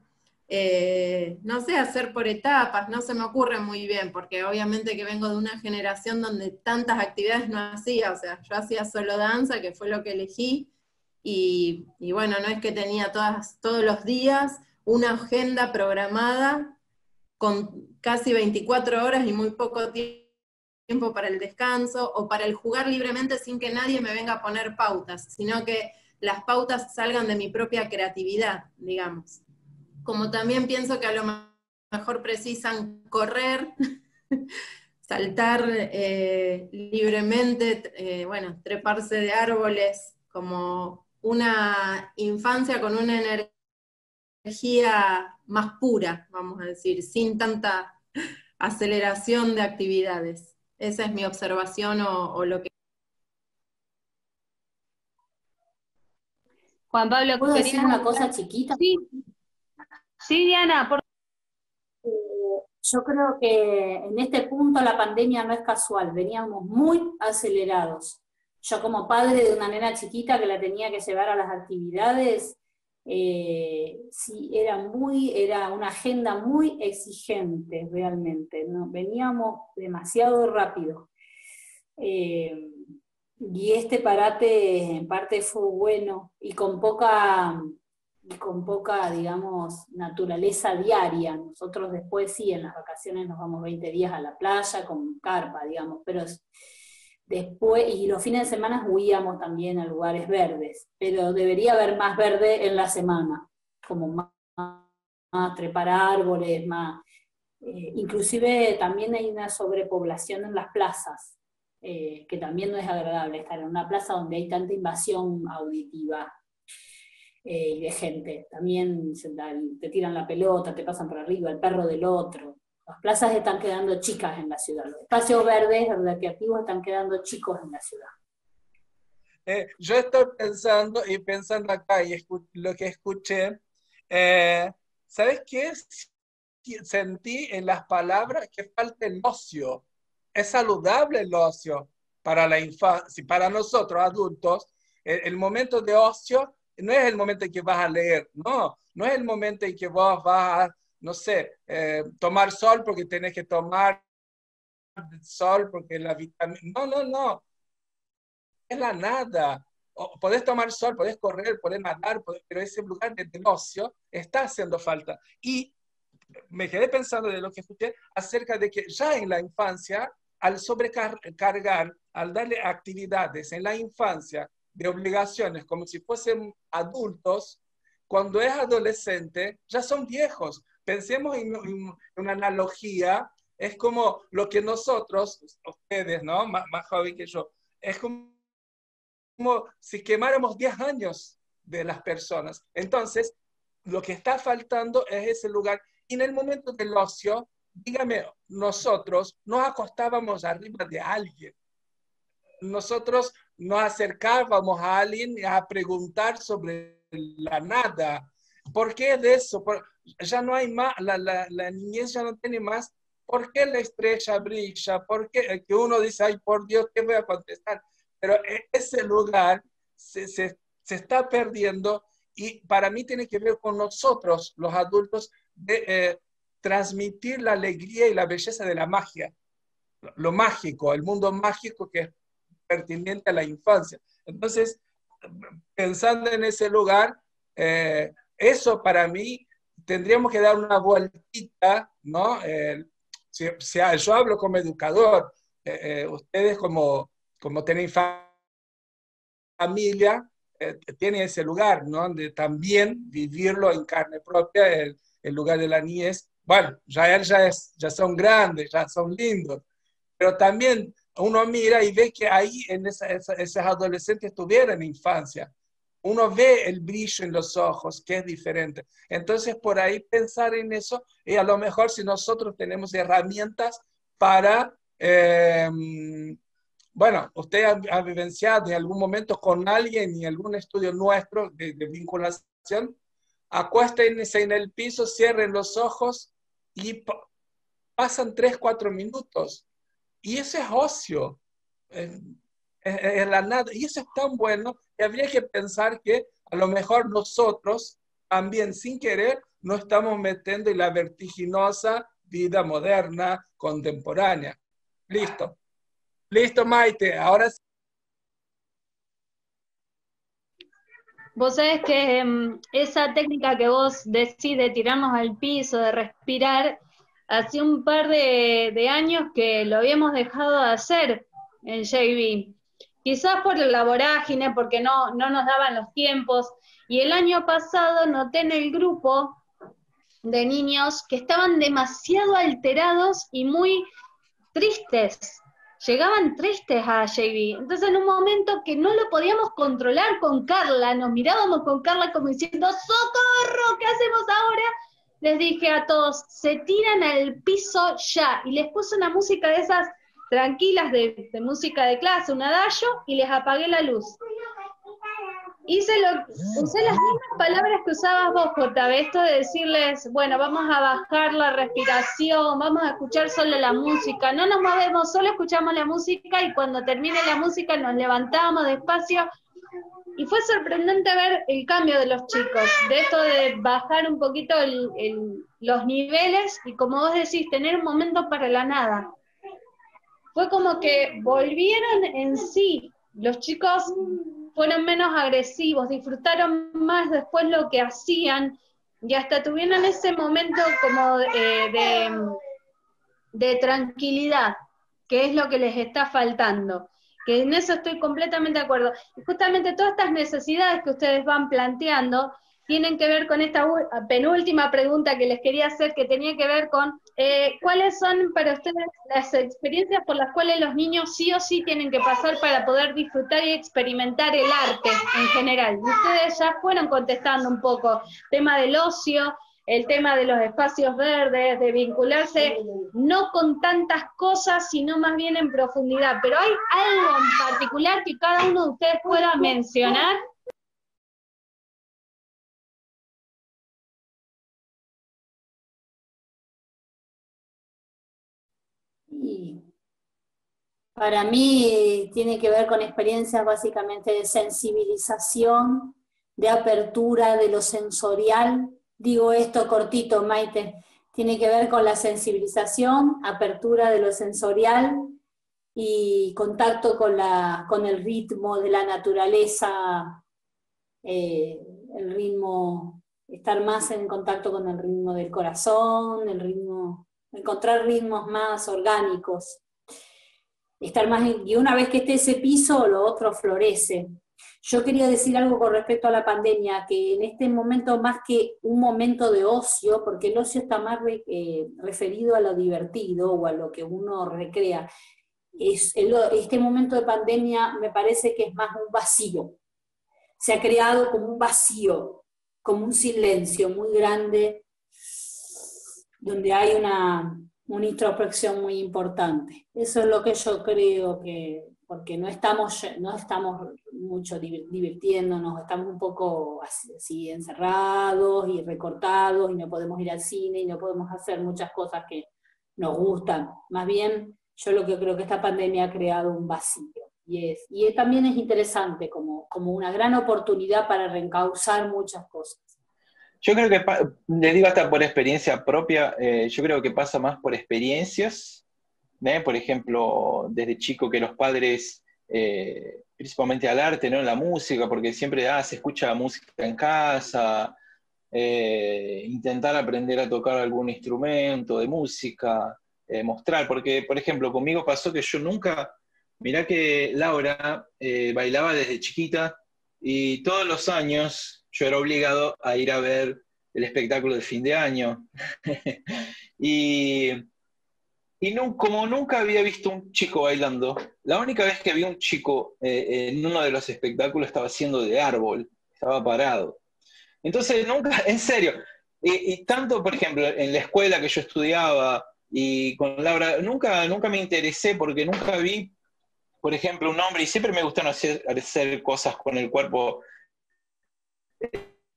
no sé, hacer por etapas, no se me ocurre muy bien, porque obviamente que vengo de una generación donde tantas actividades no hacía, o sea, yo hacía solo danza, que fue lo que elegí, y bueno, no es que tenía todos los días una agenda programada con casi 24 horas y muy poco tiempo para el descanso, o para el jugar libremente sin que nadie me venga a poner pautas, sino que las pautas salgan de mi propia creatividad, digamos. Como también pienso que a lo mejor precisan correr, saltar libremente, bueno, treparse de árboles, como una infancia con una energía más pura, vamos a decir, sin tanta aceleración de actividades. Esa es mi observación o lo que... Juan Pablo, ¿Puedo ¿querías decir una hablar? cosa chiquita? Sí, sí, Diana, por Yo creo que en este punto la pandemia no es casual, veníamos muy acelerados. Yo como padre de una nena chiquita que la tenía que llevar a las actividades, Sí, era una agenda muy exigente realmente, ¿no? Veníamos demasiado rápido. Y este parate en parte fue bueno y con poca, digamos, naturaleza diaria. Nosotros después sí, en las vacaciones nos vamos 20 días a la playa con carpa, digamos, pero después, y los fines de semana huíamos también a lugares verdes, pero debería haber más verde en la semana, como más trepar árboles, más. Inclusive también hay una sobrepoblación en las plazas, que también no es agradable estar en una plaza donde hay tanta invasión auditiva y de gente. También te tiran la pelota, te pasan por arriba, el perro del otro. Las plazas están quedando chicas en la ciudad, los espacios verdes recreativos están quedando chicos en la ciudad. Yo estoy pensando acá y lo que escuché, ¿sabes qué? Sentí en las palabras que falta el ocio. Es saludable el ocio para la infancia, para nosotros adultos. El momento de ocio no es el momento en que vas a leer, no es el momento en que vos vas a, no sé, tomar sol porque tenés que tomar sol porque la vitamina... No, es la nada. Podés tomar sol, podés correr, podés nadar, pero ese lugar de ocio está haciendo falta. Y me quedé pensando de lo que escuché acerca de que ya en la infancia, al sobrecargar, al darle actividades en la infancia de obligaciones como si fuesen adultos, cuando es adolescente ya son viejos. Pensemos en una analogía, es como lo que nosotros, ustedes, ¿no? Más joven que yo, es como si quemáramos 10 años de las personas. Entonces, lo que está faltando es ese lugar. Y en el momento del ocio, dígame, nosotros nos acostábamos arriba de alguien. Nosotros nos acercábamos a alguien a preguntar sobre la nada. ¿Por qué de eso? Ya no hay más, la niñez ya no tiene más. ¿Por qué la estrella brilla? ¿Por qué? Que uno dice, ay, por Dios, ¿qué voy a contestar? Pero ese lugar se está perdiendo y para mí tiene que ver con nosotros, los adultos, de transmitir la alegría y la belleza de la magia, lo mágico, el mundo mágico que es pertinente a la infancia. Entonces, pensando en ese lugar, eso para mí tendríamos que dar una vueltita, ¿no? Yo hablo como educador, ustedes como tienen familia, tienen ese lugar, ¿no? De también vivirlo en carne propia, el lugar de la niñez. Bueno, ya son grandes, ya son lindos, pero también uno mira y ve que ahí en esos adolescentes tuvieron infancia. Uno ve el brillo en los ojos, que es diferente. Entonces, por ahí pensar en eso, y a lo mejor si nosotros tenemos herramientas para, bueno, usted ha vivenciado en algún momento con alguien en algún estudio nuestro de vinculación, acuéstense en el piso, cierren los ojos y pasan 3, 4 minutos. Y eso es ocio, es la nada. Y eso es tan bueno que habría que pensar que a lo mejor nosotros también sin querer nos estamos metiendo en la vertiginosa vida moderna, contemporánea. Listo. Listo, Maite. Ahora sí. Vos sabés que esa técnica que vos decís de tirarnos al piso, de respirar, hace un par de años que lo habíamos dejado de hacer en JB. Quizás por la vorágine, porque no nos daban los tiempos. Y el año pasado noté en el grupo de niños que estaban demasiado alterados y muy tristes. Llegaban tristes a JB. Entonces en un momento que no lo podíamos controlar con Carla, nos mirábamos con Carla como diciendo, ¡socorro! ¿Qué hacemos ahora? Les dije a todos, se tiran al piso ya. Y les puse una música de esas tranquilas de música de clase, un adagio, y les apagué la luz. Usé las mismas palabras que usabas vos, JB, esto de decirles, bueno, vamos a bajar la respiración, vamos a escuchar solo la música, no nos movemos, solo escuchamos la música y cuando termine la música nos levantamos despacio Y fue sorprendente ver el cambio de los chicos, de esto de bajar un poquito los niveles y, como vos decís, tener un momento para la nada. Fue como que volvieron en sí, los chicos fueron menos agresivos, disfrutaron más después lo que hacían y hasta tuvieron ese momento como de tranquilidad, que es lo que les está faltando. Que en eso estoy completamente de acuerdo. Y justamente todas estas necesidades que ustedes van planteando tienen que ver con esta penúltima pregunta que les quería hacer, que tenía que ver con cuáles son para ustedes las experiencias por las cuales los niños sí o sí tienen que pasar para poder disfrutar y experimentar el arte en general. Ustedes ya fueron contestando un poco, tema del ocio, el tema de los espacios verdes, de vincularse no con tantas cosas, sino más bien en profundidad. Pero ¿hay algo en particular que cada uno de ustedes pueda mencionar? Y para mí tiene que ver con experiencias básicamente de sensibilización, de apertura de lo sensorial. Digo esto cortito, Maite. Tiene que ver con la sensibilización, apertura de lo sensorial y contacto con el ritmo de la naturaleza, el ritmo, estar más en contacto con el ritmo del corazón, encontrar ritmos más orgánicos. Estar más y una vez que esté ese piso, lo otro florece. Yo quería decir algo con respecto a la pandemia, que en este momento, más que un momento de ocio, porque el ocio está más referido a lo divertido o a lo que uno recrea, este momento de pandemia me parece que es más un vacío. Se ha creado como un vacío, como un silencio muy grande, donde hay una introspección muy importante. Eso es lo que yo creo que, porque no estamos mucho divirtiéndonos, estamos un poco así encerrados y recortados, y no podemos ir al cine, y no podemos hacer muchas cosas que nos gustan. Más bien, yo lo que creo que esta pandemia ha creado un vacío, y también es interesante como una gran oportunidad para reencauzar muchas cosas. Yo creo que, les digo hasta por experiencia propia, yo creo que pasa más por experiencias, ¿no? Por ejemplo, desde chico que los padres, principalmente al arte, ¿no? La música, porque siempre se escucha música en casa, intentar aprender a tocar algún instrumento de música, mostrar, porque, por ejemplo, conmigo pasó que yo nunca, mirá que Laura bailaba desde chiquita, y todos los años yo era obligado a ir a ver el espectáculo de fin de año. y como nunca había visto un chico bailando, la única vez que vi un chico en uno de los espectáculos estaba haciendo de árbol, estaba parado. Entonces nunca, en serio, y tanto, por ejemplo, en la escuela que yo estudiaba y con Laura, nunca me interesé porque nunca vi, por ejemplo, un hombre, y siempre me gustaron hacer cosas con el cuerpo,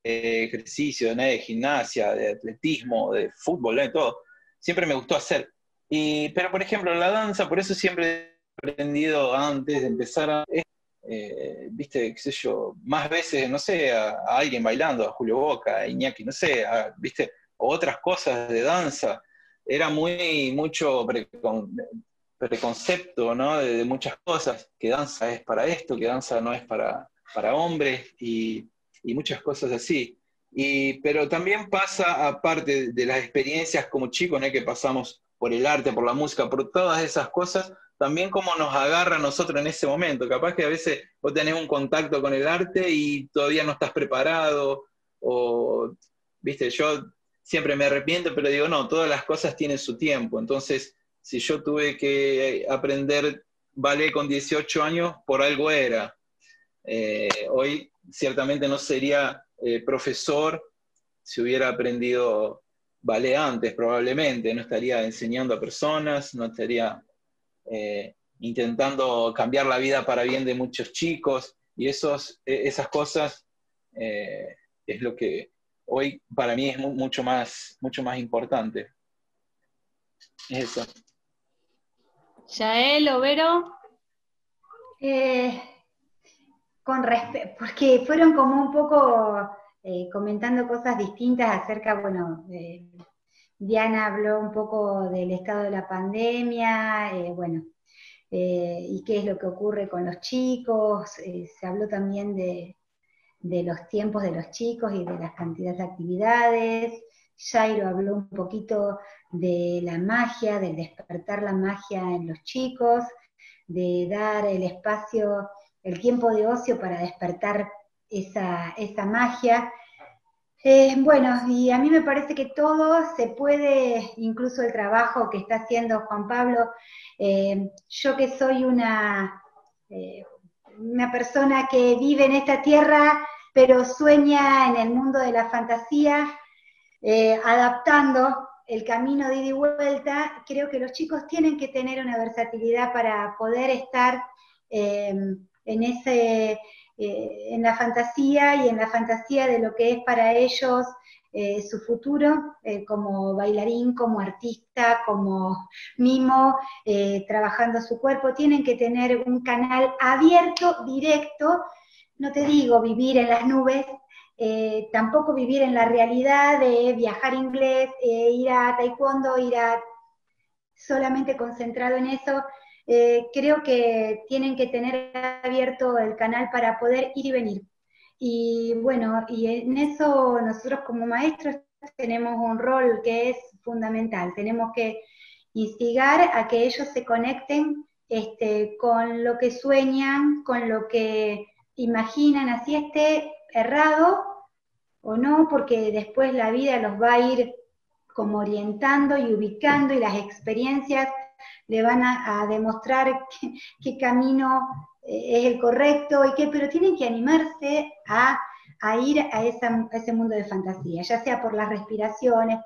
ejercicio, ¿no? De gimnasia, de atletismo, de fútbol, ¿no? De todo. Siempre me gustó hacer. Pero, por ejemplo, la danza, por eso siempre he aprendido antes de empezar viste, qué sé yo, más veces, no sé, a alguien bailando, a Julio Boca, a Iñaki, no sé, viste, o otras cosas de danza. Era mucho preconcepto, ¿no? De muchas cosas, que danza es para esto, que danza no es para hombres, y muchas cosas así. Pero también pasa, aparte de las experiencias como chicos, ¿no? Que pasamos por el arte, por la música, por todas esas cosas, también cómo nos agarra a nosotros en ese momento. Capaz que a veces vos tenés un contacto con el arte y todavía no estás preparado, o, viste, yo siempre me arrepiento, pero digo, no, todas las cosas tienen su tiempo. Entonces, si yo tuve que aprender ballet con 18 años, por algo era. Hoy ciertamente no sería profesor si hubiera aprendido ballet antes, probablemente. No estaría enseñando a personas, no estaría intentando cambiar la vida para bien de muchos chicos, y esas cosas es lo que hoy para mí es mucho más importante. Eso. Yael, Overo. porque fueron como un poco comentando cosas distintas acerca, bueno, Diana habló un poco del estado de la pandemia, y qué es lo que ocurre con los chicos, se habló también de los tiempos de los chicos y de las cantidades de actividades. Jairo habló un poquito de la magia, del despertar la magia en los chicos, de dar el espacio, el tiempo de ocio para despertar esa magia. Bueno, y a mí me parece que todo se puede, incluso el trabajo que está haciendo Juan Pablo, yo que soy una persona que vive en esta tierra, pero sueña en el mundo de la fantasía, adaptando el camino de ida y vuelta, creo que los chicos tienen que tener una versatilidad para poder estar en la fantasía y en la fantasía de lo que es para ellos su futuro como bailarín, como artista, como mimo, trabajando su cuerpo. Tienen que tener un canal abierto, directo, no te digo vivir en las nubes, tampoco vivir en la realidad de viajar inglés, ir a taekwondo, solamente concentrado en eso. Creo que tienen que tener abierto el canal para poder ir y venir. Y bueno, y en eso nosotros como maestros tenemos un rol que es fundamental. Tenemos que instigar a que ellos se conecten con lo que sueñan, con lo que imaginan, así esté errado o no, porque después la vida los va a ir como orientando y ubicando, y las experiencias le van a demostrar qué camino es el correcto, pero tienen que animarse a ir a ese mundo de fantasía, ya sea por las respiraciones,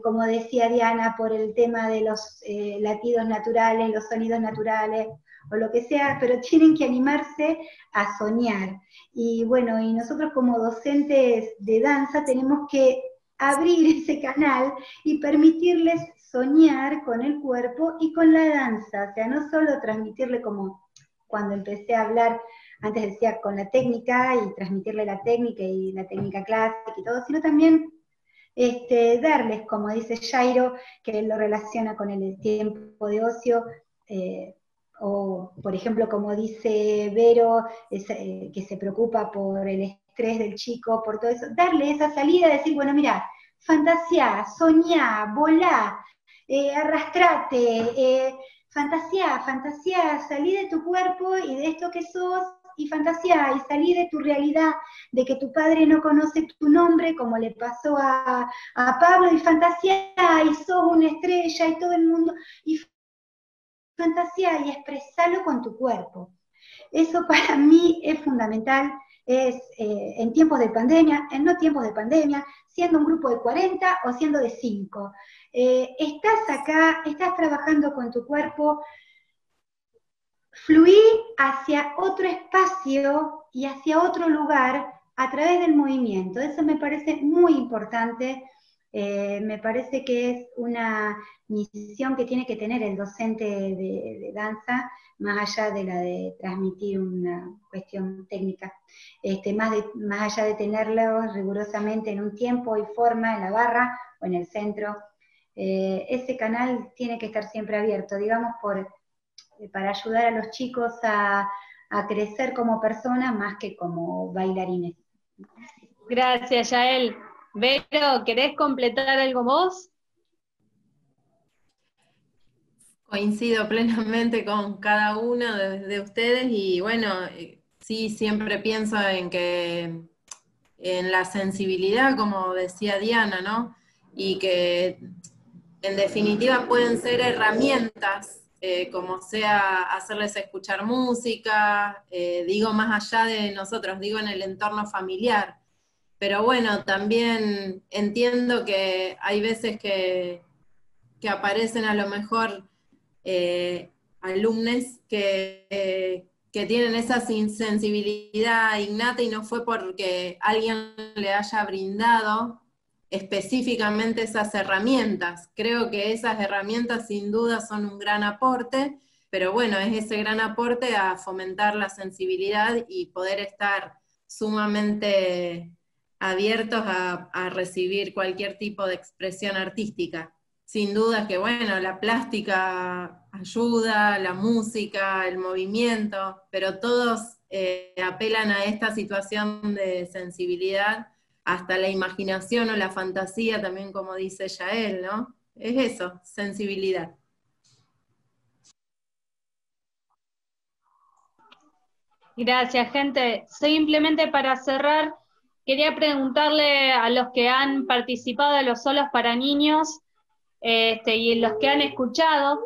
como decía Diana, por el tema de los latidos naturales, los sonidos naturales, o lo que sea, pero tienen que animarse a soñar. Y bueno, y nosotros como docentes de danza tenemos que abrir ese canal y permitirles soñar con el cuerpo y con la danza, o sea, no solo transmitirle como cuando empecé a hablar, antes decía con la técnica, y transmitirle la técnica y la técnica clásica y todo, sino también darles, como dice Jairo, que él lo relaciona con el tiempo de ocio, o por ejemplo, como dice Vero, que se preocupa por el estrés del chico, por todo eso, darle esa salida, decir, bueno, mira, fantaseá, soñá, volá, arrastrate, fantaseá, salí de tu cuerpo y de esto que sos, y fantaseá, y salí de tu realidad, de que tu padre no conoce tu nombre, como le pasó a Pablo, y fantaseá, y sos una estrella, y todo el mundo, y fantasía y expresarlo con tu cuerpo. Eso para mí es fundamental, en tiempos de pandemia, en no tiempos de pandemia, siendo un grupo de 40 o siendo de 5. Estás acá, estás trabajando con tu cuerpo, fluí hacia otro espacio y hacia otro lugar a través del movimiento. Eso me parece muy importante. Me parece que es una misión que tiene que tener el docente de danza, más allá de la de transmitir una cuestión técnica, más allá de tenerlo rigurosamente en un tiempo y forma, en la barra o en el centro. Ese canal tiene que estar siempre abierto, digamos, para ayudar a los chicos a crecer como personas más que como bailarines. Gracias, Yael. Vero, ¿querés completar algo vos? Coincido plenamente con cada uno de ustedes y bueno, sí, siempre pienso en la sensibilidad, como decía Diana, ¿no? Y que en definitiva pueden ser herramientas, como sea hacerles escuchar música, digo más allá de nosotros, digo en el entorno familiar. Pero bueno, también entiendo que hay veces que aparecen a lo mejor alumnos que tienen esa sensibilidad innata y no fue porque alguien le haya brindado específicamente esas herramientas. Creo que esas herramientas sin duda son un gran aporte, pero bueno, es ese gran aporte a fomentar la sensibilidad y poder estar sumamente abiertos a recibir cualquier tipo de expresión artística. Sin duda que, bueno, la plástica ayuda, la música, el movimiento, pero todos apelan a esta situación de sensibilidad, hasta la imaginación o la fantasía también, como dice Yael, ¿no? Es eso, sensibilidad. Gracias, gente. Simplemente para cerrar, quería preguntarle a los que han participado de los solos para niños y los que han escuchado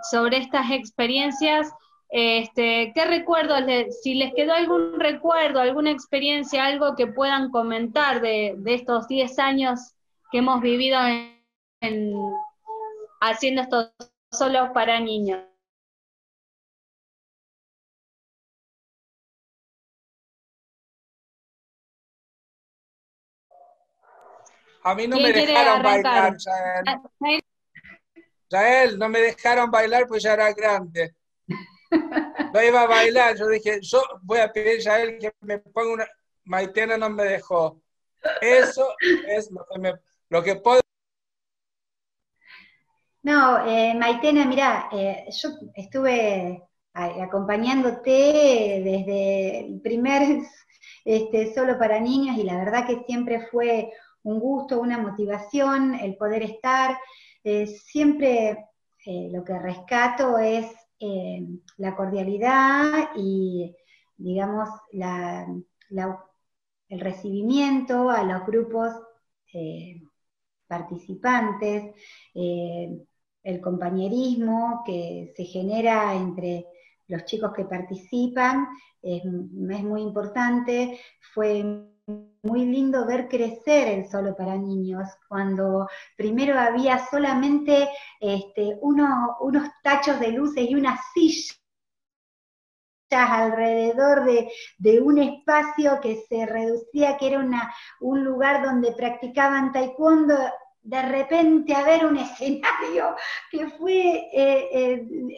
sobre estas experiencias, ¿qué recuerdos, si les quedó algún recuerdo, alguna experiencia, algo que puedan comentar de estos 10 años que hemos vivido haciendo estos solos para niños? A mí no ¿Quién me quiere dejaron arrancar? bailar, Yael. Yael, no me dejaron bailar pues ya era grande. No iba a bailar, yo dije, yo voy a pedir a Yael que me ponga una... Maitena no me dejó. Eso es lo que puedo... No, Maitena, mirá, yo estuve acompañándote desde el primer solo para niños y la verdad que siempre fue un gusto, una motivación el poder estar. Siempre lo que rescato es la cordialidad y, digamos, el recibimiento a los grupos participantes, el compañerismo que se genera entre los chicos que participan, es muy importante. Fue muy lindo ver crecer el solo para niños, cuando primero había solamente unos tachos de luces y unas sillas alrededor de un espacio que se reducía, que era un lugar donde practicaban taekwondo, de repente a ver un escenario que fue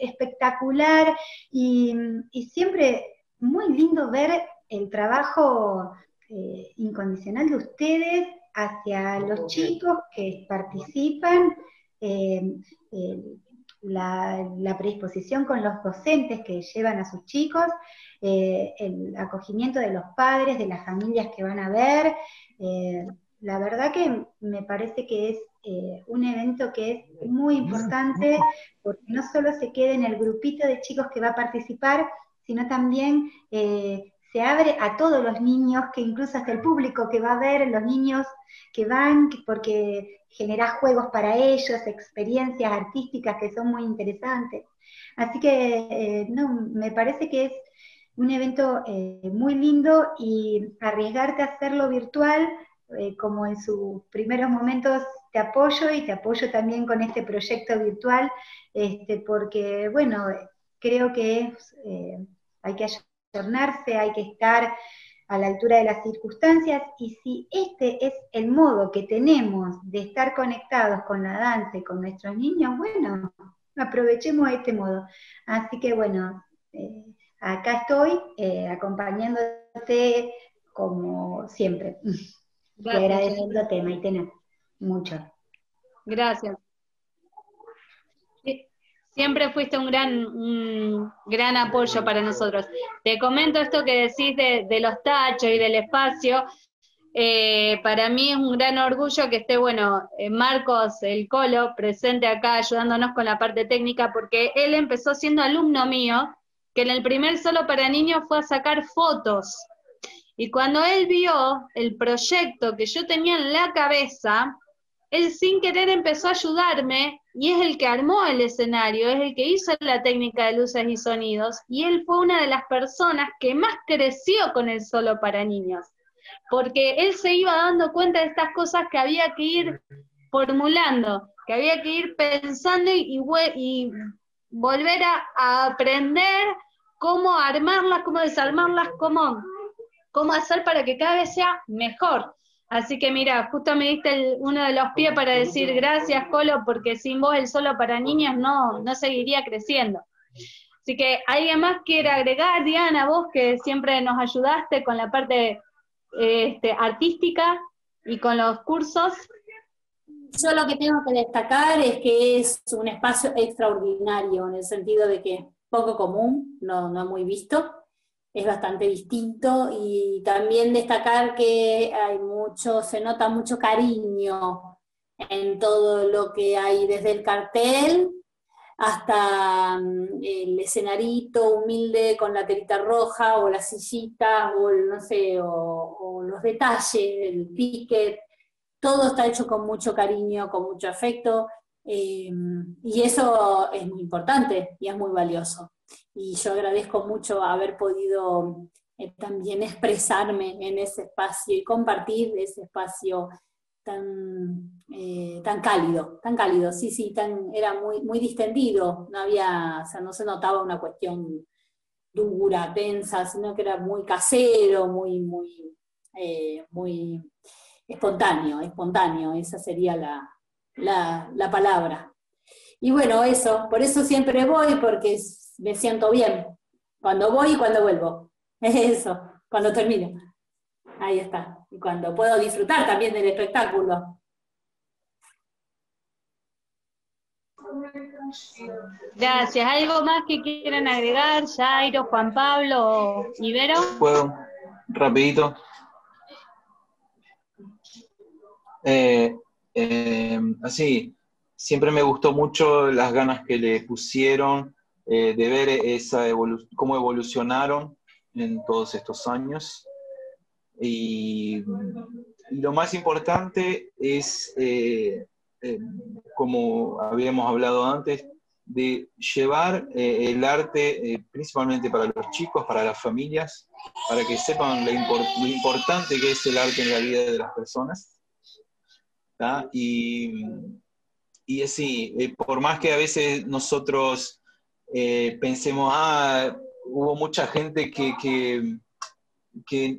espectacular y siempre muy lindo ver el trabajo incondicional de ustedes hacia los chicos que participan, la predisposición con los docentes que llevan a sus chicos, el acogimiento de los padres, de las familias que van a ver. La verdad que me parece que es un evento que es muy importante, porque no solo se queda en el grupito de chicos que va a participar, sino también se abre a todos los niños, que incluso hasta el público que va a ver, los niños que van, porque genera juegos para ellos, experiencias artísticas que son muy interesantes. Así que me parece que es un evento muy lindo, y arriesgarte a hacerlo virtual, como en sus primeros momentos, te apoyo, y te apoyo también con este proyecto virtual, porque, bueno, creo que hay que ayornarse, hay que estar a la altura de las circunstancias, y si este es el modo que tenemos de estar conectados con la danza y con nuestros niños, bueno, aprovechemos este modo. Así que bueno, acá estoy acompañándote como siempre. Gracias, y agradeciéndote, Maitena, mucho. Gracias. Siempre fuiste un gran apoyo para nosotros. Te comento esto que decís de los tachos y del espacio. Para mí es un gran orgullo que esté, Marcos, el Colo, presente acá ayudándonos con la parte técnica, porque él empezó siendo alumno mío, que en el primer solo para niños fue a sacar fotos. Y cuando él vio el proyecto que yo tenía en la cabeza, él sin querer empezó a ayudarme, y es el que armó el escenario, es el que hizo la técnica de luces y sonidos, y él fue una de las personas que más creció con el solo para niños, porque él se iba dando cuenta de estas cosas que había que ir formulando, que había que ir pensando y volver a aprender cómo armarlas, cómo desarmarlas, cómo hacer para que cada vez sea mejor. Así que mira, justo me diste uno de los pies para decir gracias, Colo, porque sin vos el Solo para Niños no seguiría creciendo. Así que, ¿alguien más quiere agregar? Diana, vos que siempre nos ayudaste con la parte artística y con los cursos. Yo lo que tengo que destacar es que es un espacio extraordinario, en el sentido de que es poco común, no muy visto, es bastante distinto, y también destacar que se nota mucho cariño en todo lo que hay, desde el cartel hasta el escenarito humilde con la telita roja, o la sillita, o no sé, o los detalles, el ticket. Todo está hecho con mucho cariño, con mucho afecto, y eso es muy importante y es muy valioso. Y yo agradezco mucho haber podido también expresarme en ese espacio y compartir ese espacio tan cálido, sí, era muy distendido, no se notaba una cuestión dura, tensa, sino que era muy casero, muy espontáneo, esa sería la palabra. Y bueno, por eso siempre voy, porque me siento bien, cuando voy y cuando vuelvo, eso, cuando termino, ahí está, y cuando puedo disfrutar también del espectáculo. Gracias. ¿Algo más que quieran agregar, Jairo, Juan Pablo o Ibero? ¿Puedo? Rapidito. Así, siempre me gustó mucho las ganas que le pusieron de ver cómo evolucionaron en todos estos años. Y lo más importante es, como habíamos hablado antes, de llevar el arte principalmente para los chicos, para las familias, para que sepan lo importante que es el arte en la vida de las personas. ¿tá? Y así, por más que a veces nosotros pensemos, hubo mucha gente que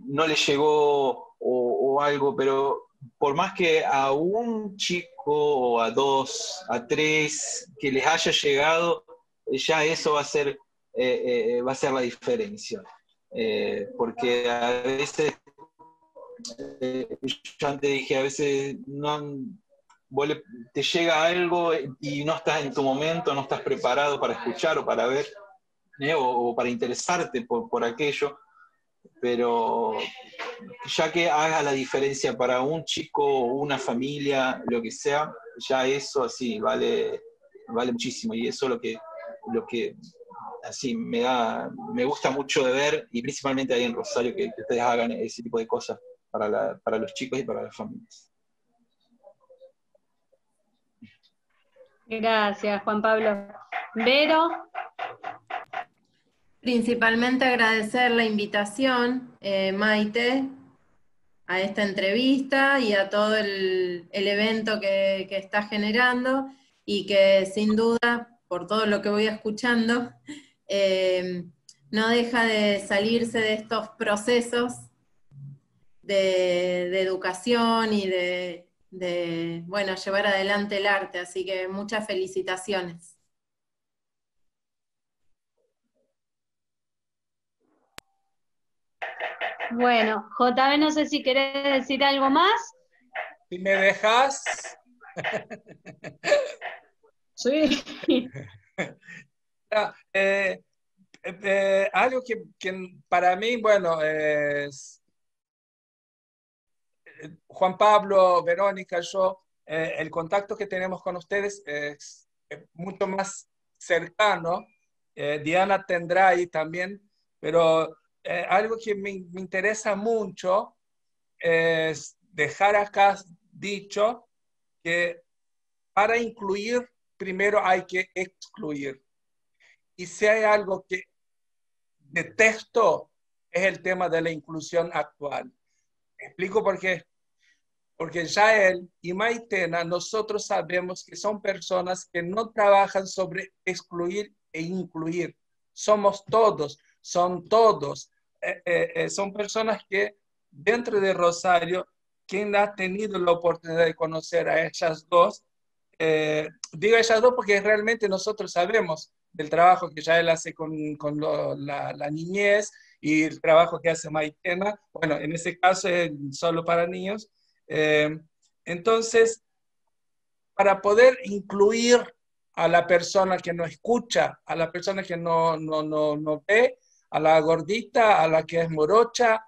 no le llegó o algo, pero por más que a un chico o a dos, a tres que les haya llegado, ya eso va a ser la diferencia. Porque a veces, yo antes dije, a veces te llega algo y no estás en tu momento, no estás preparado para escuchar o para ver, o para interesarte por aquello. Pero ya que haga la diferencia para un chico, una familia, lo que sea, ya eso así vale muchísimo, y eso es lo que así me gusta mucho de ver, y principalmente ahí en Rosario, que ustedes hagan ese tipo de cosas para los chicos y para las familias. Gracias, Juan Pablo. Vero. Principalmente agradecer la invitación, Maite, a esta entrevista y a todo el evento que está generando, y que sin duda, por todo lo que voy escuchando, no deja de salirse de estos procesos de educación y de llevar adelante el arte. Así que muchas felicitaciones. Bueno, JB, no sé si querés decir algo más. Si me dejas. Sí. Algo que para mí, bueno, es Juan Pablo, Verónica, yo, el contacto que tenemos con ustedes es mucho más cercano. Diana tendrá ahí también, pero algo que me interesa mucho es dejar acá dicho que para incluir primero hay que excluir. Y si hay algo que detesto es el tema de la inclusión actual. ¿Me explico por qué? Porque Yael y Maitena, nosotros sabemos que son personas que no trabajan sobre excluir e incluir. Somos todos, son todos. Son personas que dentro de Rosario ¿quién ha tenido la oportunidad de conocer a ellas dos? Digo ellas dos porque realmente nosotros sabemos del trabajo que ya él hace con la niñez y el trabajo que hace Maitena, bueno, en ese caso es solo para niños. Entonces, para poder incluir a la persona que no escucha, a la persona que no ve, a la gordita, a la que es morocha,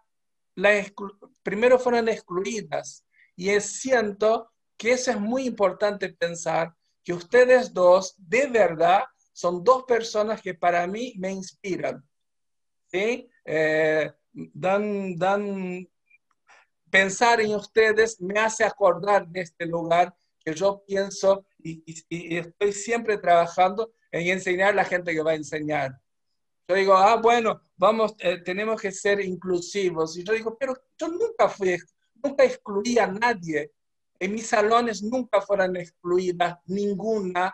primero fueron excluidas. Y siento que eso es muy importante pensar, que ustedes dos, de verdad, son dos personas que para mí me inspiran. ¿Sí? Pensar en ustedes me hace acordar de este lugar que yo pienso y estoy siempre trabajando en enseñar a la gente que va a enseñar. Yo digo, bueno, tenemos que ser inclusivos. Y yo digo, pero yo nunca excluí a nadie. En mis salones nunca fueron excluidas ninguna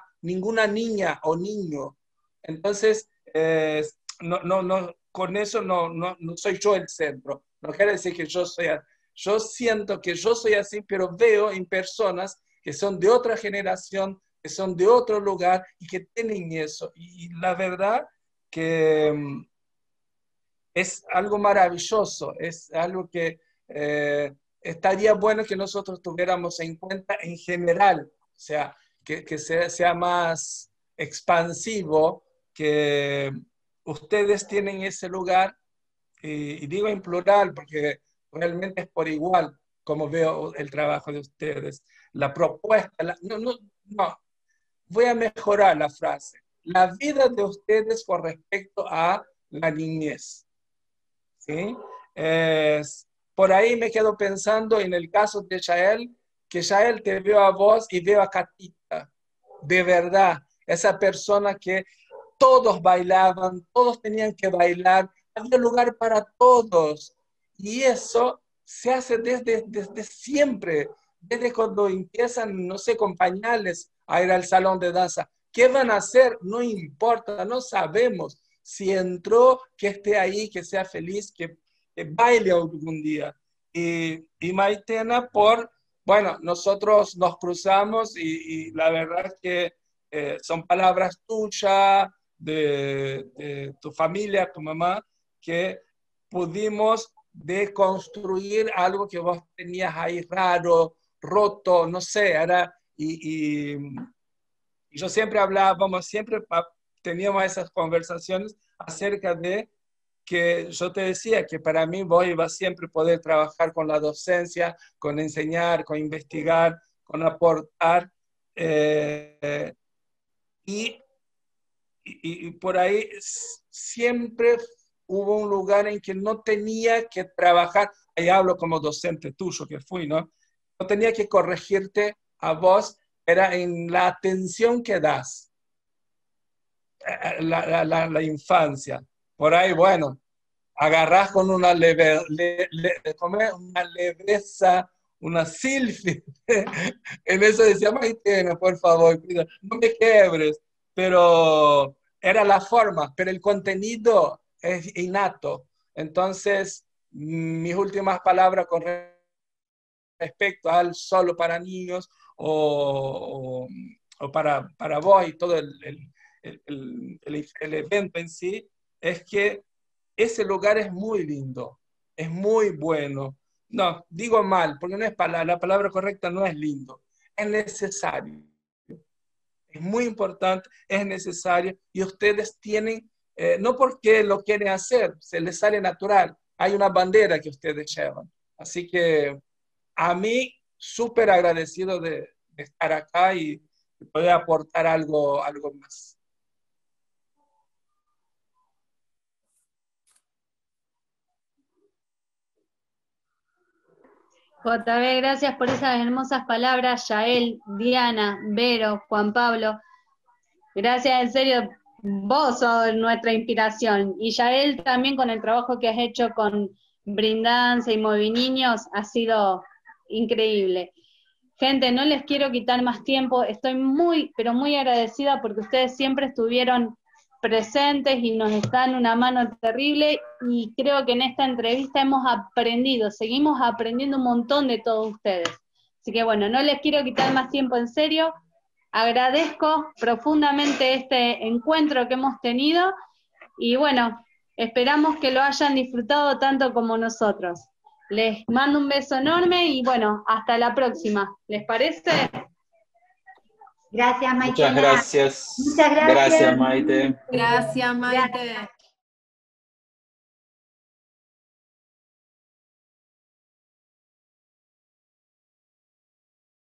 niña o niño. Entonces, con eso no soy yo el centro. No quiere decir que yo siento que yo soy así, pero veo en personas que son de otra generación, que son de otro lugar y que tienen eso. Y la verdad que es algo maravilloso, es algo que estaría bueno que nosotros tuviéramos en cuenta en general, o sea, que sea más expansivo, que ustedes tienen ese lugar, y digo en plural porque realmente es por igual como veo el trabajo de ustedes, la propuesta, no, voy a mejorar la frase. La vida de ustedes con respecto a la niñez. ¿Sí? Por ahí me quedo pensando en el caso de Yael, que Yael te veo a vos y veo a Catita. De verdad, esa persona que todos bailaban, todos tenían que bailar, había lugar para todos. Y eso se hace desde siempre, desde cuando empiezan, no sé, con pañales a ir al salón de danza. ¿Qué van a hacer? No importa, no sabemos. Si entró, que esté ahí, que sea feliz, que baile algún día. Y Maitena, bueno, nosotros nos cruzamos y la verdad es que son palabras tuyas, de tu familia, tu mamá, que pudimos deconstruir algo que vos tenías ahí raro, roto, no sé, y yo siempre hablábamos, teníamos esas conversaciones acerca de que yo te decía que para mí vos ibas siempre a poder trabajar con la docencia, con enseñar, con investigar, con aportar, y por ahí siempre hubo un lugar en que no tenía que trabajar, ahí hablo como docente tuyo que fui, ¿no? No tenía que corregirte a vos, era en la atención que das, la infancia. Por ahí, bueno, agarrás con una una leveza, una silfi. En eso decía, Maitena, por favor, cuida, no me quebres. Pero era la forma, pero el contenido es innato. Entonces, mis últimas palabras con respecto al solo para niños o para vos y todo el evento en sí, es que ese lugar es muy lindo, es muy bueno. No, digo mal, porque no es la palabra correcta no es lindo, es necesario. Es muy importante, es necesario, y ustedes tienen, no porque lo quieren hacer, se les sale natural, hay una bandera que ustedes llevan. Así que a mí, súper agradecido de estar acá y poder aportar algo más. JB, gracias por esas hermosas palabras, Yael, Diana, Vero, Juan Pablo. Gracias, en serio, vos sos nuestra inspiración. Y Yael también con el trabajo que has hecho con Brindanza y Moviniños ha sido increíble. Gente, no les quiero quitar más tiempo, estoy muy, pero muy agradecida porque ustedes siempre estuvieron presentes y nos dan una mano terrible, y creo que en esta entrevista hemos aprendido, seguimos aprendiendo un montón de todos ustedes. Así que bueno, no les quiero quitar más tiempo, en serio, agradezco profundamente este encuentro que hemos tenido, y bueno, esperamos que lo hayan disfrutado tanto como nosotros. Les mando un beso enorme y bueno, hasta la próxima. ¿Les parece? Gracias, Maite. Muchas gracias. Muchas gracias. Gracias, Maite. Gracias, Maite.